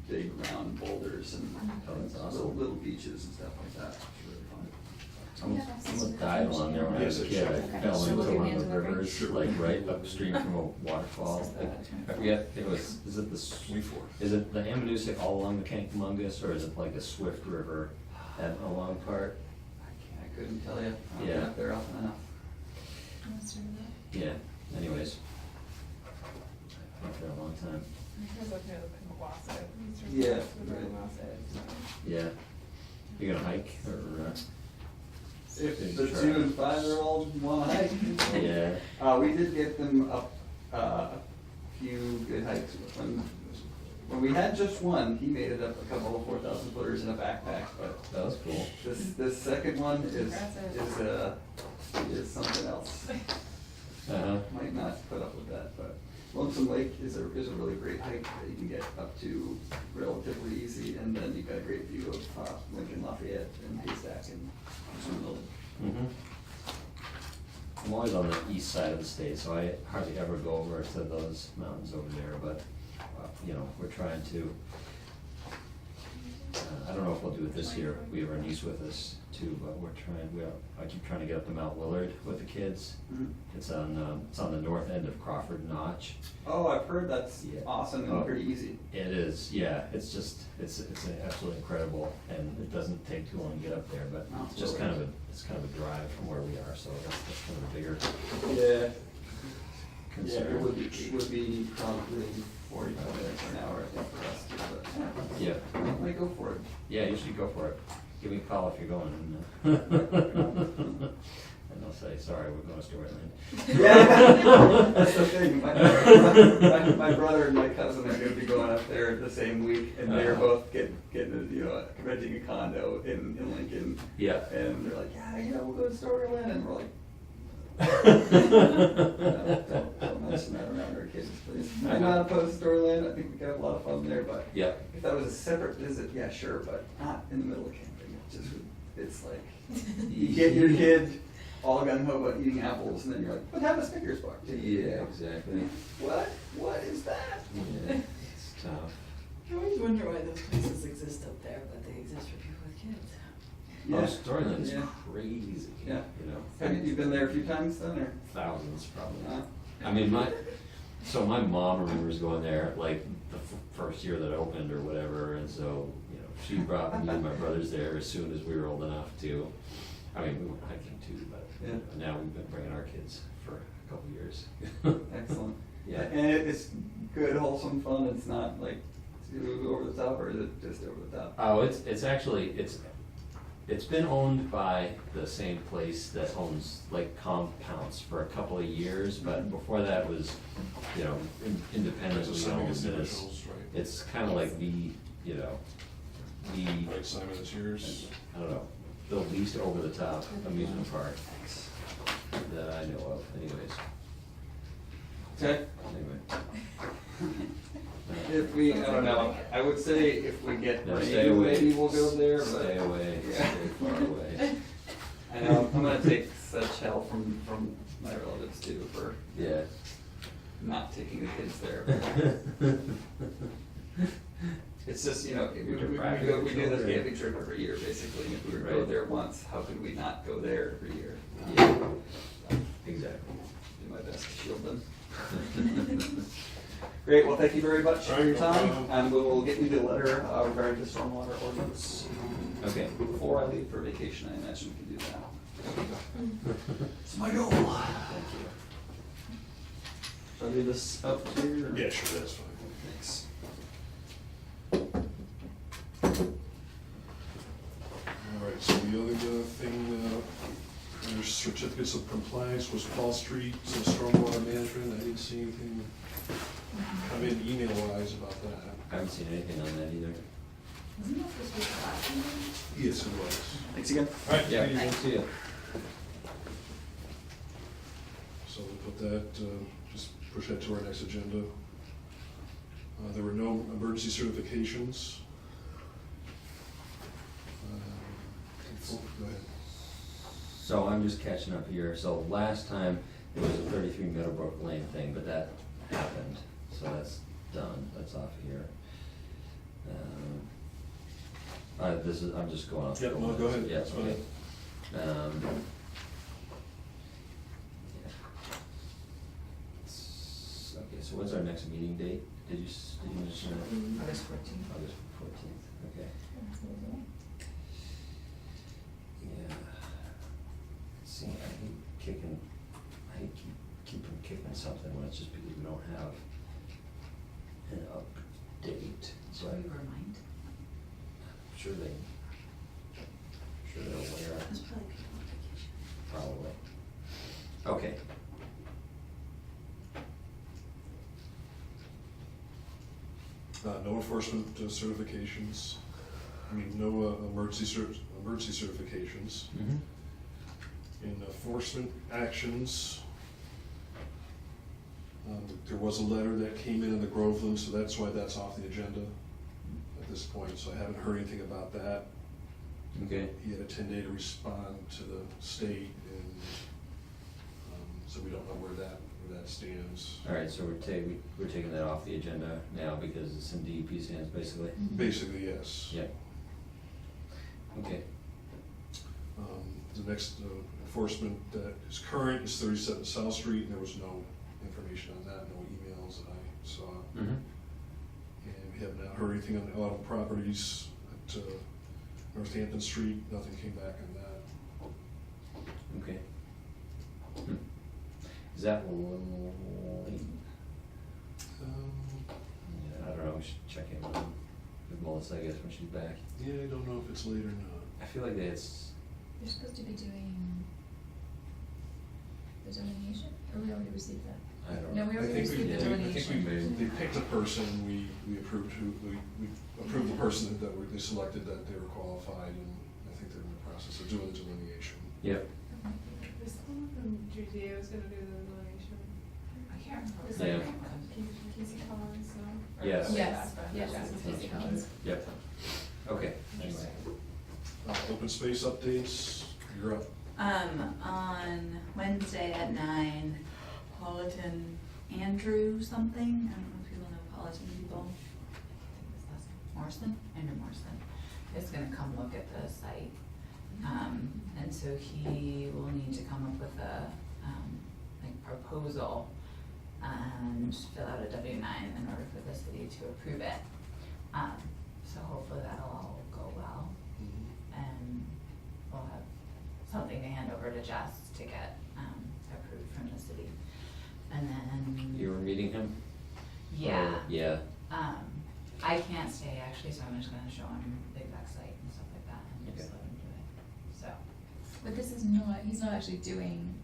big round boulders and Oh, that's awesome. little beaches and stuff like that. It's really fun. I almost died along there when I was a kid. I Okay. fell So into we'll give one you of the into the rivers, Sure. like right upstream from a waterfall. I forget, it was, is it the, 24. is it the Ammonoosuc all along the Kankamungus, or is it like a swift river at a long part? I couldn't tell you. I've been Yeah. up there often enough. Yeah, anyways. I've been there a long time. I was up near the Pinkwasset. Yeah, The right. Pinkwasset, so. Yeah. You gonna hike, or, If Big the trail. 2 and 5-year-old want to hike. yeah, We did get them up a few good hikes. When we had just one, he made it up a couple of 4,000 footers in a backpack, but that was cool. this second one Impressive. is something else. Uh-huh. Might not put up with that, but Lonesome Lake is a really great hike that you can get up to relatively easy, and then you've got a great view of Lincoln, Lafayette, and Haystack, and Swinville. I'm always on the east side of the state, so I hardly ever go over to those mountains over there, but, you know, we're trying to, I don't know if we'll do it this year. We have our niece with us too, but I keep trying to get up to Mount Willard with the kids. Mhm. It's on the north end of Crawford Notch. Oh, I've heard that's Yeah. awesome and Oh. pretty easy. It is, yeah, it's absolutely incredible, and it doesn't take too long to get up there, but Mount it's just Willard. it's kind of a drive from where we are, so that's kind of a bigger Yeah. concern. It would be probably 45 minutes or an hour, I think, for us to, Yeah, but I might go for it. yeah, you should go for it. Give me a call if you're going, and I'll say, sorry, we're going to Storyland. Yeah, that's the thing. My brother and my cousin are gonna be going up there the same week, and they're both renting a condo in Lincoln. Yeah. And they're like, yeah, we'll go to Storyland, and we're like, don't mention that around our kids, please. I'm not opposed to Storyland, I think we could have a lot of fun there, but Yeah. if that was a separate visit, yeah, sure, but not in the middle of camping. It's like, you get your kid all gung ho about eating apples, and then you're like, but have a Snickers bar. Yeah, exactly. What is that? Yeah, it's tough. I always wonder why those places exist up there, but they exist for people with kids. Oh, Yeah. Storyland is Yeah. crazy. Yeah. You know, Have you been there a few times then, or? thousands probably. Uh, I mean, my mom remembers going there like the first year that it opened or whatever, and so, you know, she brought me and my brothers there as soon as we were old enough to. I mean, we went hiking too, but Yeah. now we've been bringing our kids for a couple years. Excellent. Yeah. And it's good, wholesome fun, it's not like too over the top, or is it just over the top? Oh, it's actually, it's been owned by the same place that owns like compounds for a couple of years, but before that was, you know, That's independently assuming owned. it's the and originals, right? It's kind of like the Right, Simon, it's yours. I don't know, the least over the top amusement park that I know of anyways. Okay. Anyway. If we, I don't know, I would say if we get No, stay rain, away. maybe we'll go there, but. Stay away, Yeah. stay far away. I know, I'm gonna take such hell from my relatives too for Yeah. not taking the kids there. It's just, you know, we do this camping trip every year, basically, and if we were to go Right. there once, how could we not go there every year? Yeah, exactly. Do my best to shield them. Great, well, thank you very much for your time, and we will get you the letter regarding the stormwater ordinance. Okay. Before I leave for vacation, I imagine we can do that. It's my goal. Thank you. Shall I leave this up here? or- Yeah, sure, that's fine. Thanks. All right, so the other thing, under certificates of compliance was Paul Street, some stormwater management. I didn't see anything come in email-wise about that. I haven't seen anything on that either. Isn't that supposed to be the last one? Yes, it was. Thanks again. All right, Yeah, thank you. thanks to you. So we'll put that, just push that to our next agenda. There were no emergency certifications. Go ahead. So I'm just catching up here. So last time, it was a 33 Meadowbrook Lane thing, but that happened. So that's done. That's off here. I'm just going off. Yep, no, go ahead. Yeah, That's fine. okay. Yeah. Okay, so when's our next meeting date? Did you mention it? August 14th. August 14th, okay. Yeah. See, I hate keeping kicking something when it's just because we don't have an update. Should we remind? Sure they're aware, There's probably people on vacation. probably. Okay. No enforcement certifications, no emergency certifications. Mm-hmm. In enforcement actions, There was a letter that came in the Groveland, so that's why that's off the agenda at this point, so I haven't heard anything about that. Okay. He had a 10-day to respond to the state, and so we don't know where that stands. All right, so we're taking that off the agenda now because it's in DEP's hands, basically. Basically, yes. Yep. Okay. The next enforcement that is current is 37 South Street, and there was no information on that, no emails that I saw. Mm-hmm. And we have not heard anything on the Autumn Properties at Northampton Street, nothing came back on that. Okay. Hmm. Is that late? Yeah, I don't know, we should check in with Melissa, I guess, when she's back. Yeah, I don't know if it's late or not. I feel like it's, You're supposed to be doing the delineation, or we already received that? I don't No, know. we I already think received the I think delineation. they picked a person, we approved we approved the person that they selected, that they were qualified, and I think they're in the process of doing the delineation. Yep. Is someone from GTA was gonna do the delineation? I can't remember. Is Yeah. that Casey Collins, no? Or Yes. was it Yes, Aspen? yes, Okay. it's Casey Collins. Yep. Okay, anyway. Open space updates, you're up. On Wednesday at 9, Politan Andrew something, I don't know if people know Politan people. I think his last name, Morrison, Andrew Morrison, is gonna come look at the site. And so he will need to come up with a, like proposal and fill out a W-9 in order for the city to approve it. So hopefully that'll all go well, and we'll have something to hand over to Jess to get, approved from the city. And then. You were meeting him? Yeah. Or- Yeah. I can't stay actually, so I'm just gonna show him the exact site and stuff like that and just Okay. let him do it, so. But this is not, he's not actually doing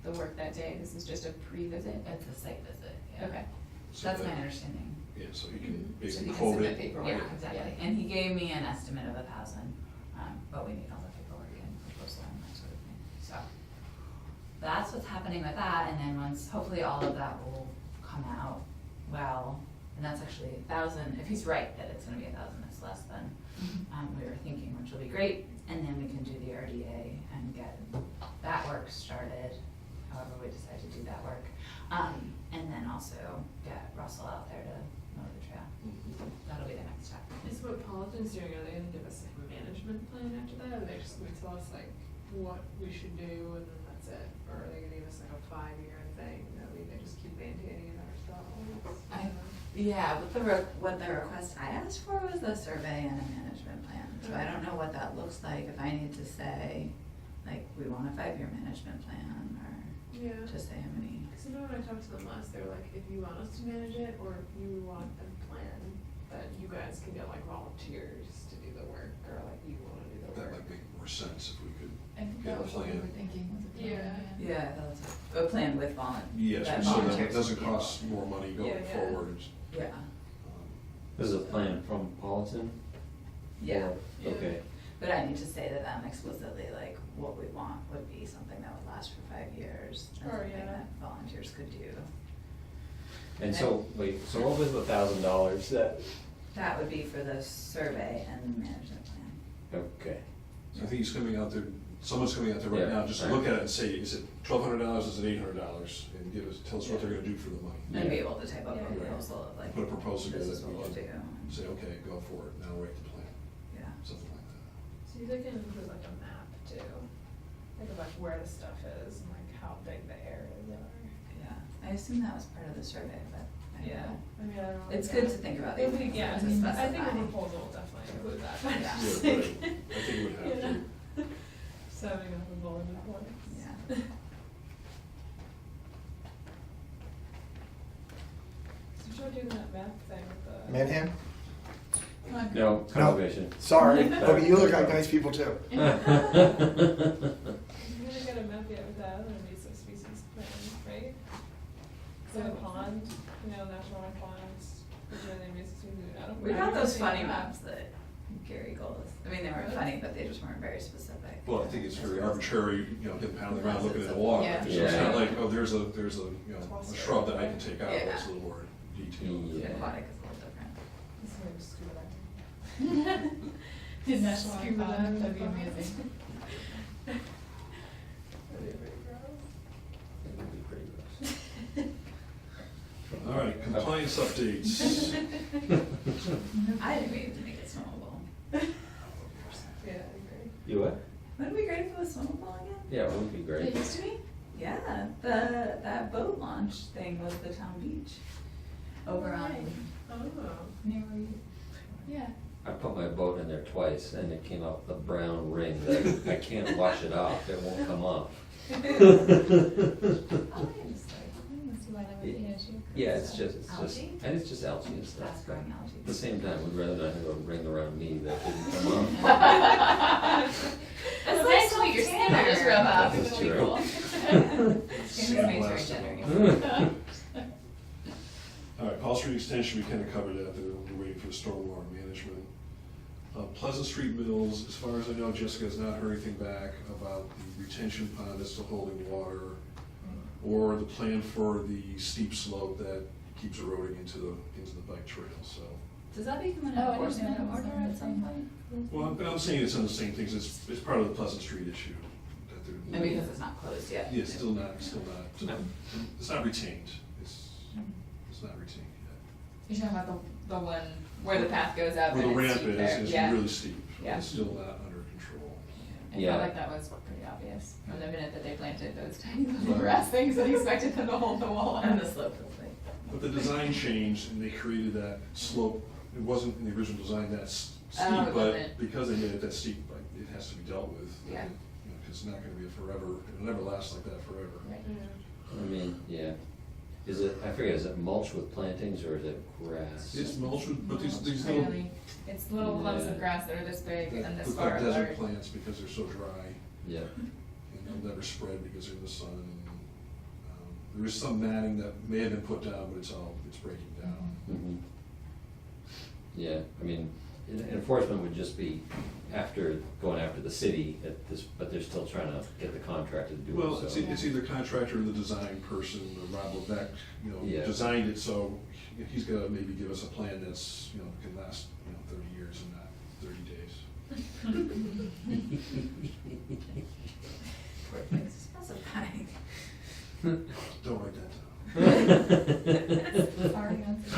the work that day, this is just a pre-visit? It's a site visit, yeah. Okay. So That's my that- understanding. Yeah, so he can So basically he can quote submit it. paperwork. Yeah, exactly, Yeah. and he gave me an estimate of 1,000, but we need all the paperwork and proposal and that sort of thing, so. That's what's happening with that, and then once, hopefully all of that will come out well, and that's actually 1,000, if he's right that it's gonna be 1,000, it's less than, we were thinking, which will be great, and then we can do the RDA and get that work started, however we decide to do that work. And then also get Russell out there to mow the trail. That'll be the next step. Is what Politan's doing, are they gonna give us like a management plan after that, or are they just gonna tell us like what we should do and then that's it? Or are they gonna give us like a 5-year thing that we can just keep maintaining it ourselves? Yeah, what the request I asked for was a survey and a management plan. So I don't know what that looks like, if I need to say, like, we want a 5-year management plan, or Yeah. just say how many. Cause you know when I talked to them last, they were like, if you want us to manage it, or if you want a plan, that you guys can get like volunteers to do the work, or like you wanna do the That work. might make more sense if we could I think get that a was what we plan. were thinking, was a plan. Yeah. Yeah, that's a plan with Yes, that so that volunteers it doesn't would be cost involved. more money going Yeah, yeah. forward. Yeah, This is a plan from Politan? yeah. Yeah. Okay. But I need to say to them explicitly, like, what we want would be something that would last for 5 years, and Sure, something yeah. that volunteers could do. And so, wait, so what was the $1,000 that, That would be for the survey and the management plan. okay. So I think he's coming out there, someone's coming out there right Yeah, now, just to right. look at it and say, is it $1,200, is it $800? And tell us what they're gonna do for the money. And be able to type up a Yeah. proposal of like, Put a proposal this together is that what we we'll do. can say, okay, go for it, now write the plan, Yeah. something like that. So you can include like a map too, like of like where the stuff is and like how big the areas are. Yeah, I assume that was part of the survey, but I don't know. I mean, I don't know. It's good to think about these If we- things, Yeah, to I think specify. the proposal will definitely include that. but Yeah. I Yeah, just right. think- I think it would have to. Yeah. So having enough of bullet points. Yeah. So try doing that map thing with the. Manham? Come on. No, conservation. Sorry, but you look like nice people too. We didn't get a map yet with that other invasive species plan, right? So the pond, national wide ponds, which are the invasive species, I don't. We I got don't those see funny that. maps that Gary Gold I mean, they weren't funny, but they just weren't very specific. Well, I think it's very arbitrary, you know, him pounding around looking at the water. Yeah. So it's not Yeah. like, oh, there's a, you know, a shrub that I can take out, Yeah. it's a little more detailed. Yeah. Aquatic is a little different. This is like scuba diving. His national Scuba icon, diving. that'd be amazing. That'd be pretty gross. It would be pretty gross. All right, compliance updates. I didn't even make it swimmable. Yeah, I agree. You what? Wouldn't it be great if it was swimmable again? Yeah, it would be It great. used to be? Yeah, that boat launch thing was the town beach. Over on, Oh. Near where you, yeah. I put my boat in there twice and it came out the brown ring that I can't wash it off, it won't come off. Oh, I just like, see why that would be an issue. Yeah, it's just, Algae? and it's just algae and stuff. fast growing algae. At the same time, we'd rather not have a ring around me that didn't come off. That's nice to your skin will just rub off. That's It'll be true. cool. Skin is very generous. All right, Paul Street Extension, we kind of covered that, we're waiting for the stormwater management. Pleasant Street Mills, as far as I know, Jessica has not heard anything back about the retention pond that's still holding water, or the plan for the steep slope that keeps eroding into the bike trail, so. Does that become an Oh, I didn't enforcement know that was order on at the some thing. point? Well, I'm saying it's on the same things, it's part of the Pleasant Street issue. That they're- And because it's not closed yet? Yeah, it's still not, it's not retained, it's not retained You're talking about the one where the path goes up yet. Where and the it's ramp steep there, is yeah. really steep, Yeah. it's still not under control. I Yeah. felt like that was pretty obvious from the minute that they planted those tiny little grass things and expected them to hold the wall And on. the slope was like. But the design changed and they created that slope, it wasn't in the original design that steep, Oh, it but wasn't. because they made it that steep, like, it has to be dealt with. Yeah. You know, 'cause it's not gonna be a forever, it'll never last like that forever. Right. Yeah. I mean, yeah. Is it, I forget, is it mulch with plantings or is it grass? It's mulch, but these It's little. really- It's little clumps Yeah. of grass that are this big and this Look far like apart. desert plants because they're so dry Yeah, and they'll never spread because they're in the sun. There is some matting that may have been put down, but it's breaking down. mhm. Yeah, I mean, enforcement would just be going after the city at this, but they're still trying to get the contractor to do it, so. Well, it's either contractor or the design person, Rob Levesque, you know, Yeah. designed it, so he's gotta maybe give us a plan that's, you know, can last, 30 years and not 30 days. Poor things specifying. Don't write that down. Sorry, Nancy.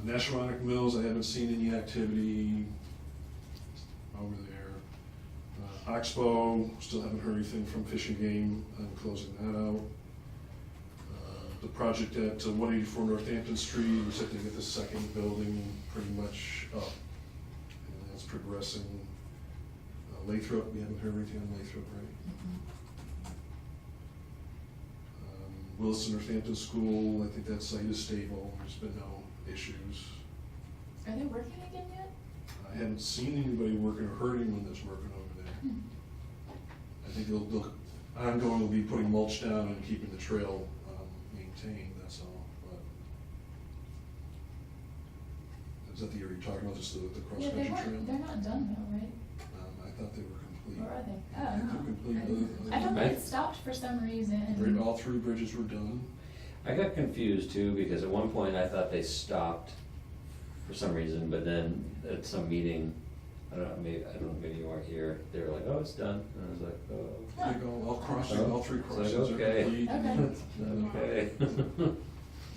Nasharonic Mills, I haven't seen any activity over there. Oxbow, still haven't heard anything from Fish and Game, I'm closing that out. The project at 184 Northampton Street, we said to get the second building pretty much up, and that's progressing. Lathrop, we haven't heard anything on Lathrop, right? Wilson Northampton School, I think that site is stable, there's been no issues. Are they working again yet? I haven't seen anybody working or heard anyone that's working over there. Hmm. I think they'll ongoing will be putting mulch down and keeping the trail maintained, that's all, but. Is that the area you're talking about, just the Yeah, cross-country they trail? weren't, they're not done though, right? I thought they were complete. Or are they? I think Oh. they're complete. I thought I- they stopped for some reason. Right, all three bridges were done. I got confused too, because at one point I thought they stopped for some reason, but then at some meeting, I don't know, maybe you weren't here, they were like, oh, it's done, and I was like, oh. I think all crossings, Oh. all three It's like, crossings are okay. complete. Okay. Okay.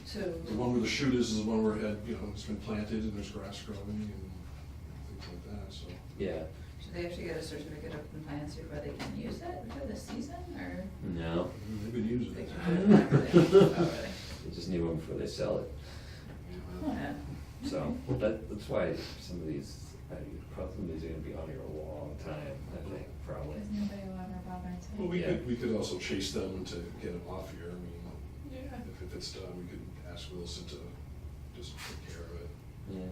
So, The one where the chute is the one where it had, it's been planted and there's grass growing and things like that, so. Yeah, should they actually get a certificate of compliance before they can use it for this season, or? no, They've been using They it. can do it whenever they want? Oh, really? they just need one before they sell it, Yeah. so, that's why some of these are gonna be on here a long time, I think, probably. Because nobody will ever bother to. Well, Yeah. we could also chase them to get them off here, Yeah. if it's done, we could ask Wilson to just take care of it. Yeah, okay.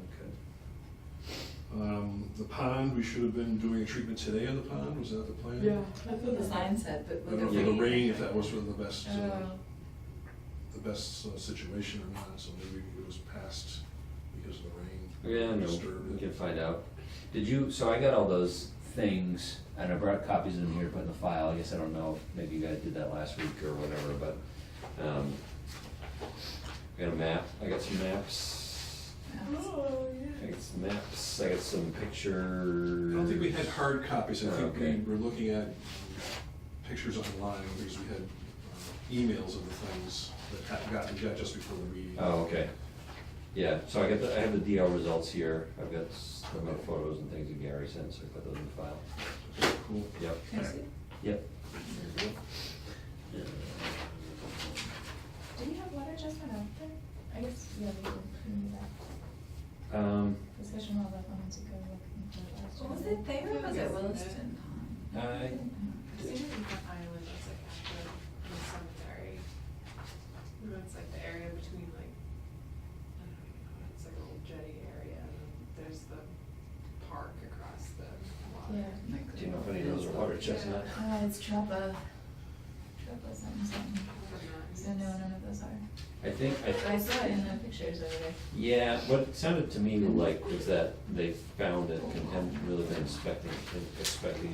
The pond, we should have been doing a treatment today on the pond, was that the plan? That's what the sign said, but I with don't the know, rain. the rain, if that was really the best, Oh. situation or not, so maybe it was passed because of the rain. Yeah, no, disturb we it. can find out. Did you, so I got all those things, and I brought copies in here to put in the file, I guess I don't know, if maybe you guys did that last week or whatever, but, I got a map, I got some maps, Oh, I yeah. got some maps, I got some I pictures. don't think we had hard copies, I think Okay. we were looking at pictures online, because we had emails of the things that we got just before the meeting. Oh, okay. Yeah, so I have the DL results here, I've got photos and things that Gary sent, so I put those in the file. Cool. Yep, Can I see? yep. Do you have water adjustment out there? I guess, yeah, we knew that. The special law that ones ago, looking for last year. Was it there or was it Williston Pond? I I've seen it in the island, it's like after the cemetery. And it's like the area between like, I don't know, it's like an old jetty area, and then there's the park across the water. Yeah. Do you know if any of those are water chestnut? It's Trappa something, something. So no, none of those are. I think, I saw it in the pictures over there. yeah, what it sounded to me like was that they found it and hadn't really been expecting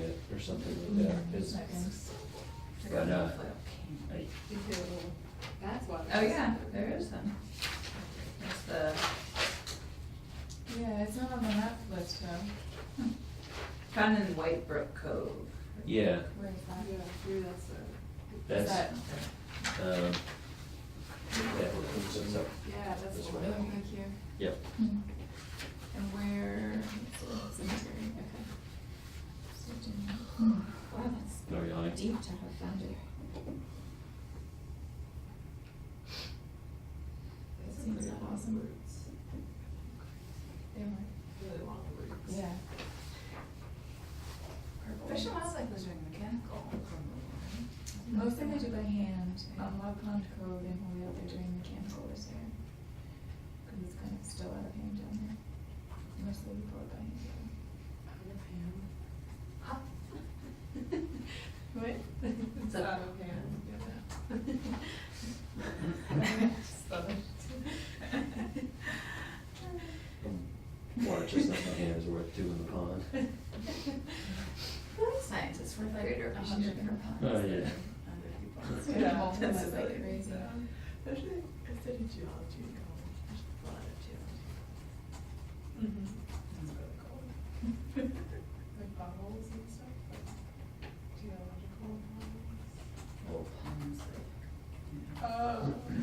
it or something like that. It's- But, I- That's water. Oh, yeah, there is some. That's the, Yeah, it's not on the map list though. found in White Brook Cove. yeah, Where is that? Yeah, maybe that's the, that's, that- yeah, so, yeah, that's This the one. Oh, one. thank you. yep. And where, cemetery, okay. Wow, that's No yawning. deep to have found it. It seems Pretty long awesome. roots. They were, Really long roots. yeah. Fish and Wildlife was doing mechanical removal, right? Mostly they do by hand, on Log Pond Cove in Holyoke, they're doing mechanical repair. Cause it's kind of still out of hand down there. Mostly we pour it by hand. What? It's So- out of hand, yeah. Stop it. Water chestnut in my hand is worth two in the pond. Scientists were like Greater 100 different ponds. Oh, yeah. Other people. Yeah, That's that's really like crazy. Especially, I studied geology in college, there's a lot of geology. Mm-hmm. It's really cool. Like potholes and stuff, like geological potholes. Old ponds, like,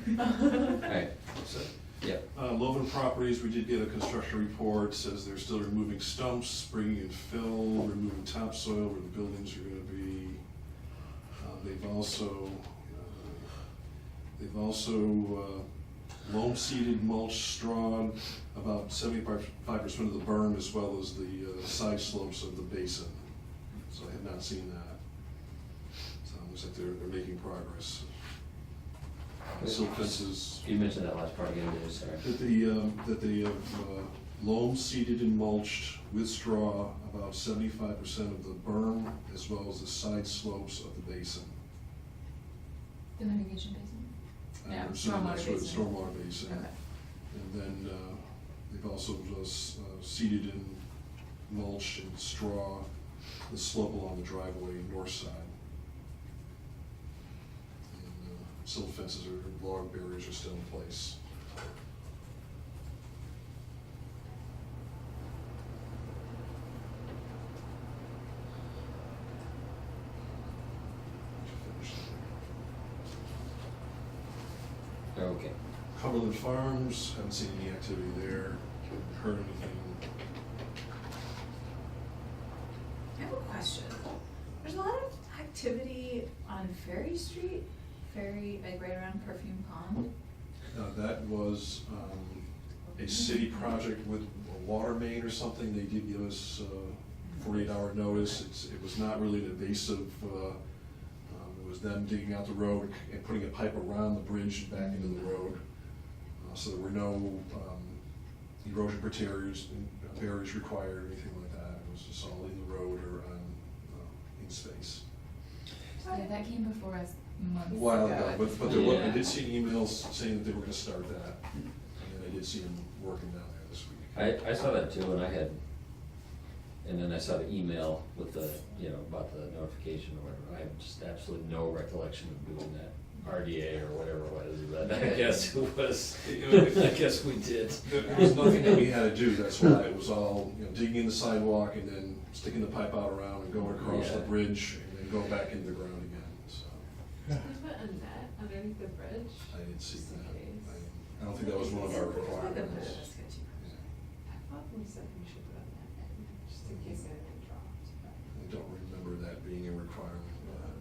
you know. Oh. Alright, so, yep. Loven Properties, we did get a construction report, says they're still removing stumps, bringing in fill, removing topsoil where the buildings are gonna be. They've also loam seeded, mulch, straw, about 75% of the berm as well as the side slopes of the basin. So I have not seen that. So it looks like they're making progress. Silt fences. You mentioned that last part again, Dave, sorry. That they have loam seeded and mulched with straw about 75% of the berm as well as the side slopes of the basin. The mitigation basin? I'm Yeah, assuming stormwater that's what- basin. Stormwater basin. Okay. And then they've also seeded and mulched and straw the slope along the driveway north side. And silt fences or log barriers are still in place. Okay. Cumberland Farms, haven't seen any activity there, haven't heard anything. I have a question. There's a lot of activity on Ferry Street, like right around Perfume Pond. That was a city project with a water main or something. They did give us 48-hour notice. It was not really an invasive, it was them digging out the road and putting a pipe around the bridge and back into the road. So there were no erosion barriers required or anything like that. It was just all in the road or on, in space. Yeah, that came before us months A ago. while ago, but there was, I Yeah. did see emails saying that they were gonna start that. And then I did see them working down there this week. I saw that too, and then I saw the email with the, about the notification or whatever. I have just absolutely no recollection of doing that. RDA or whatever it was, but I guess it was, I guess we did. There was nothing that we had to do, that's why it was all, digging in the sidewalk and then sticking the pipe out around and going across the Yeah. bridge and then going back into the ground again, so. Can we put a net underneath the bridge? I didn't see Just in that. case. I don't think that was one of our requirements. I thought we said we should put a net in, just in case anything dropped, but. I don't remember that being a requirement, but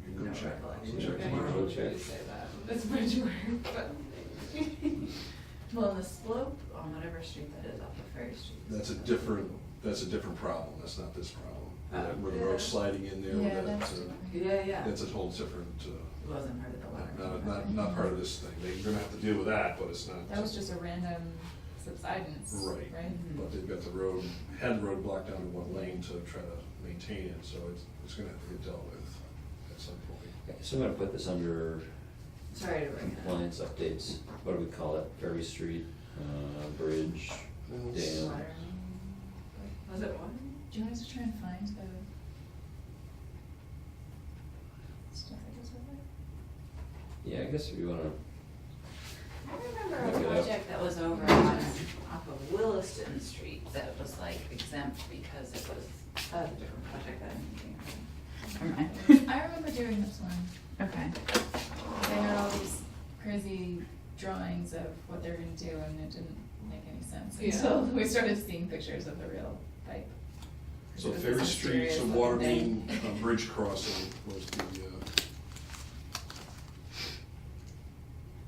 you No can check. recollection. Check I tomorrow. don't usually say that, it's bridge work, but. Well, the slope on whatever street that is off of Ferry Street. That's a different problem, that's not this problem. Where the Yeah. road's sliding in there, Yeah, that, that's true. Yeah. that's a whole different, It wasn't part of the water. not part of this thing. They're gonna have to deal with that, but it's not. That was just a random subsidence, Right. right? But they've got the road, had the road blocked down to one lane to try to maintain it, so it's gonna have to get dealt with at some point. Okay, so I'm gonna put this under Sorry to bring it up. compliance updates. What do we call it? Ferry Street, bridge, dam. Water. Was it water? Do you want us to try and find the stuff that goes with it? Yeah, I guess if you wanna, I remember Look a it up. project that was over on, off of Williston Street that was like exempt because it was a different project that I'm thinking of. Never mind. I remember doing this one. Okay. They had all these crazy drawings of what they're gonna do, and it didn't make any sense Yeah. until we started seeing pictures of the real pipe. So It was Ferry this Street's a mysterious water looking main, thing. bridge crossing was the,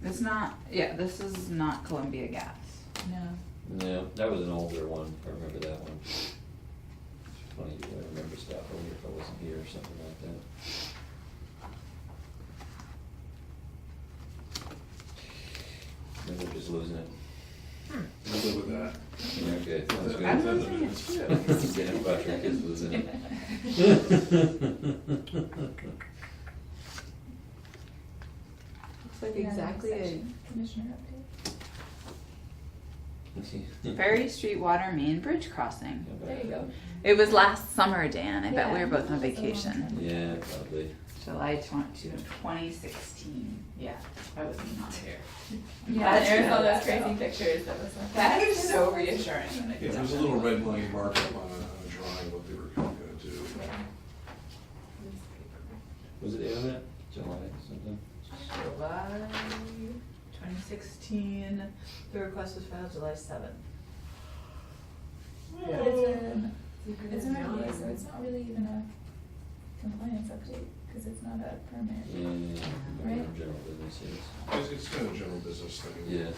It's not, yeah, this is not Columbia Gas. No. no, that was an older one. I remember that one. It's funny, I remember stuff. I wonder if I wasn't here or something like that. Maybe we're just losing it. we'll live with that. Yeah, okay, sounds good. I'm losing it too. Dan Patrick is losing it. Looks like Yeah, exactly section. Commissioner update. Ferry Street Water Main Bridge crossing. There you go. It was last summer, Dan. I bet we Yeah, were both on that was a long vacation. time. Yeah, probably. July 2016. Yeah, I was not here. Yeah, That's there's all good. those crazy pictures that was like. That is so reassuring when I Yeah, get there's a that. little red line markup on a drawing, what they were gonna do. Was it on that? July something? July 2016. The request was filed July 7th. But it's an RDA, so it's not really even a compliance update, because it's not a permit. Yeah, Right. general business, yes. It's kind of a general business thing. Yeah.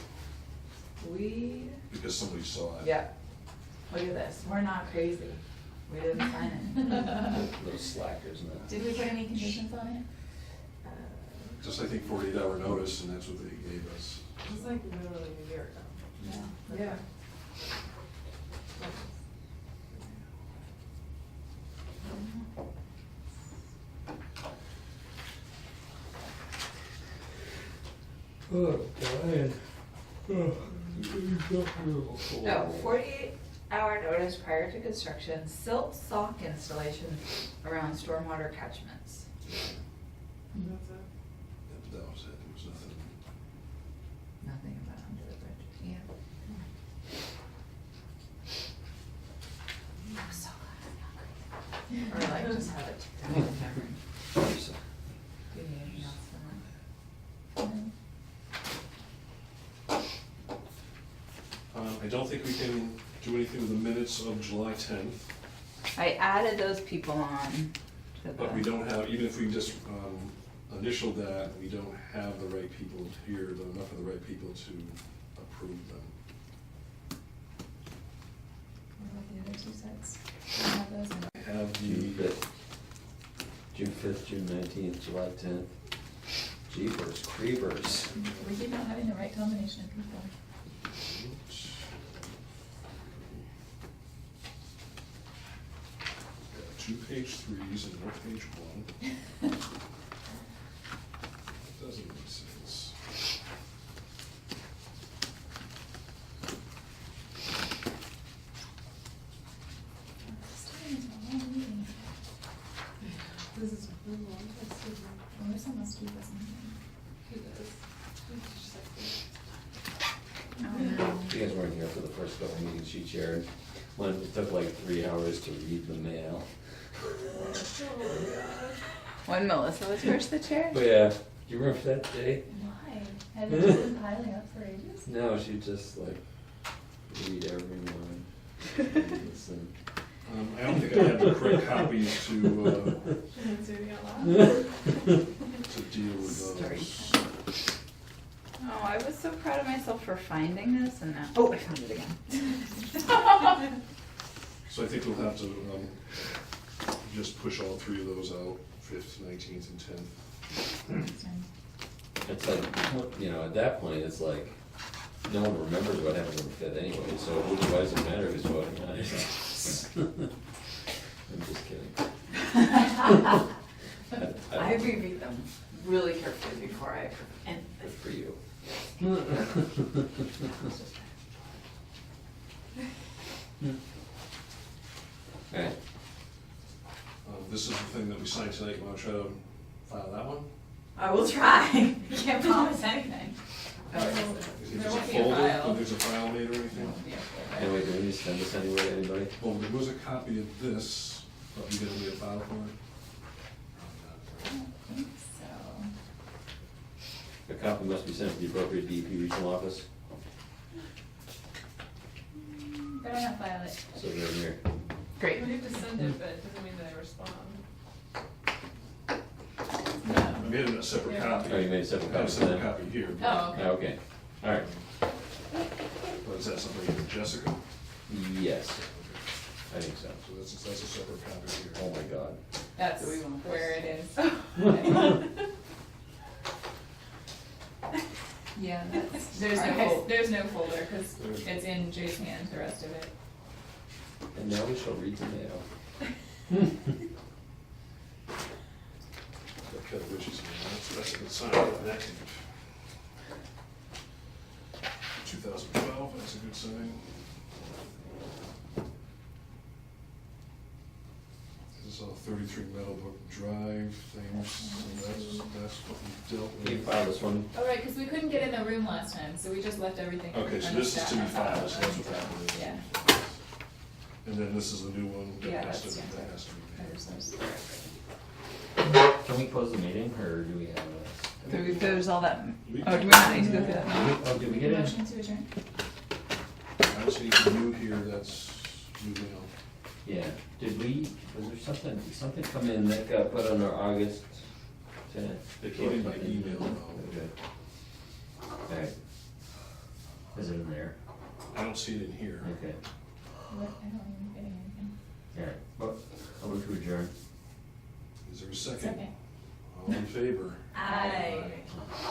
We, Because somebody saw it. yeah. Look at this. We're not crazy. We didn't sign it. Little slackers now. Did we put any conditions on it? Just, I think, 48-hour notice, and that's what they gave us. It's like literally a year ago. No. Yeah. Oh, Brian. Oh, 48-hour notice prior to construction, silt sock installation around stormwater catchments. That's it. That was it, there was nothing. Nothing about under the bridge. Yeah. I'm so glad I'm not crazy. Or like just have it ticked out in memory. Do you need anything else from that? No. I don't think we can do anything with the minutes of July 10th, I added those people on to the. but we don't have, even if we just initialed that, we don't have the right people here, enough of the right people to approve them. What about the other two sets? Do you have those? I have June the, 5th. June 5th, June 19th, July 10th. Jeepers, creepers. We keep not having the right combination of people. got 2 page 3s and 1 page 1. Doesn't make sense. Marissa must keep us in Who does? Who's just like, here. Oh, no. You guys weren't here for the first couple meetings she chaired. When it took like 3 hours to read the mail. oh my gosh. When Melissa was first the chair? But yeah, do you remember that day? Why? Had it just been piling up for ages? No, she just like read every one. Listen. I don't think I have the correct copies to Shouldn't say it out loud. deal with Story those. Oh, I was so proud of myself for finding this and now, oh, I found it again. So I think we'll have to just push all 3 of those out, 5th, 19th, and 10th. It's like, you know, at that point, it's like, no one remembers what happened on the 5th anyway, so why does it matter who's voting on it? I'm just kidding. I reread them really carefully before I approve, and Good for you. Okay, This is the thing that we signed tonight. You want to try to file that one? I will try. You can't promise anything. Is There there a won't be a folder? file. There's a file made or anything? anyway, do we need to send this anywhere to anybody? Well, there was a copy of this, but we didn't need a file for it. I don't think so. A copy must be sent to the appropriate DEP regional office, Better not file it. so they're in here. Great. We have to send it, but it doesn't mean that I respond. No. I made it a separate Yeah. copy. Oh, you made a separate I have a copy separate then? copy here. but- Oh, okay. Okay, all right, But is that something for Jessica? yes, I think so. So that's a separate copy here. Oh my God. That's Do we want this? where it is. Yeah, that's, there's no folder, cause it's in Jay's hand, the rest of it. And now we shall read the mail. Got Richie's in there. That's a good sign. That 2012, that's a good sign. This is all 33 Meadowbrook Drive things, so that's what we dealt Can you with. file this one? Oh, right, cause we couldn't get in the room last time, so we just left everything. Okay, so on this the is to be stack. filed, so that's what's happening. Yeah. And then this is the new one Yeah, that has to, that's- yeah. that has to be There's paid. those. Can we close the meeting, or do we have There's all that, We- oh, do we not need to go through that? Oh, did we get in? Motion to adjourn? I don't see anything new here, that's new mail. Yeah, did we, was there something come in that got put on our August 10th? It came in by email, though. Okay. Alright. Is it in there? I don't see it in here. Okay, What, I don't even get anything. alright, well, I'll move to adjourn. Is there a second? Second. All in favor? Aye. Aye.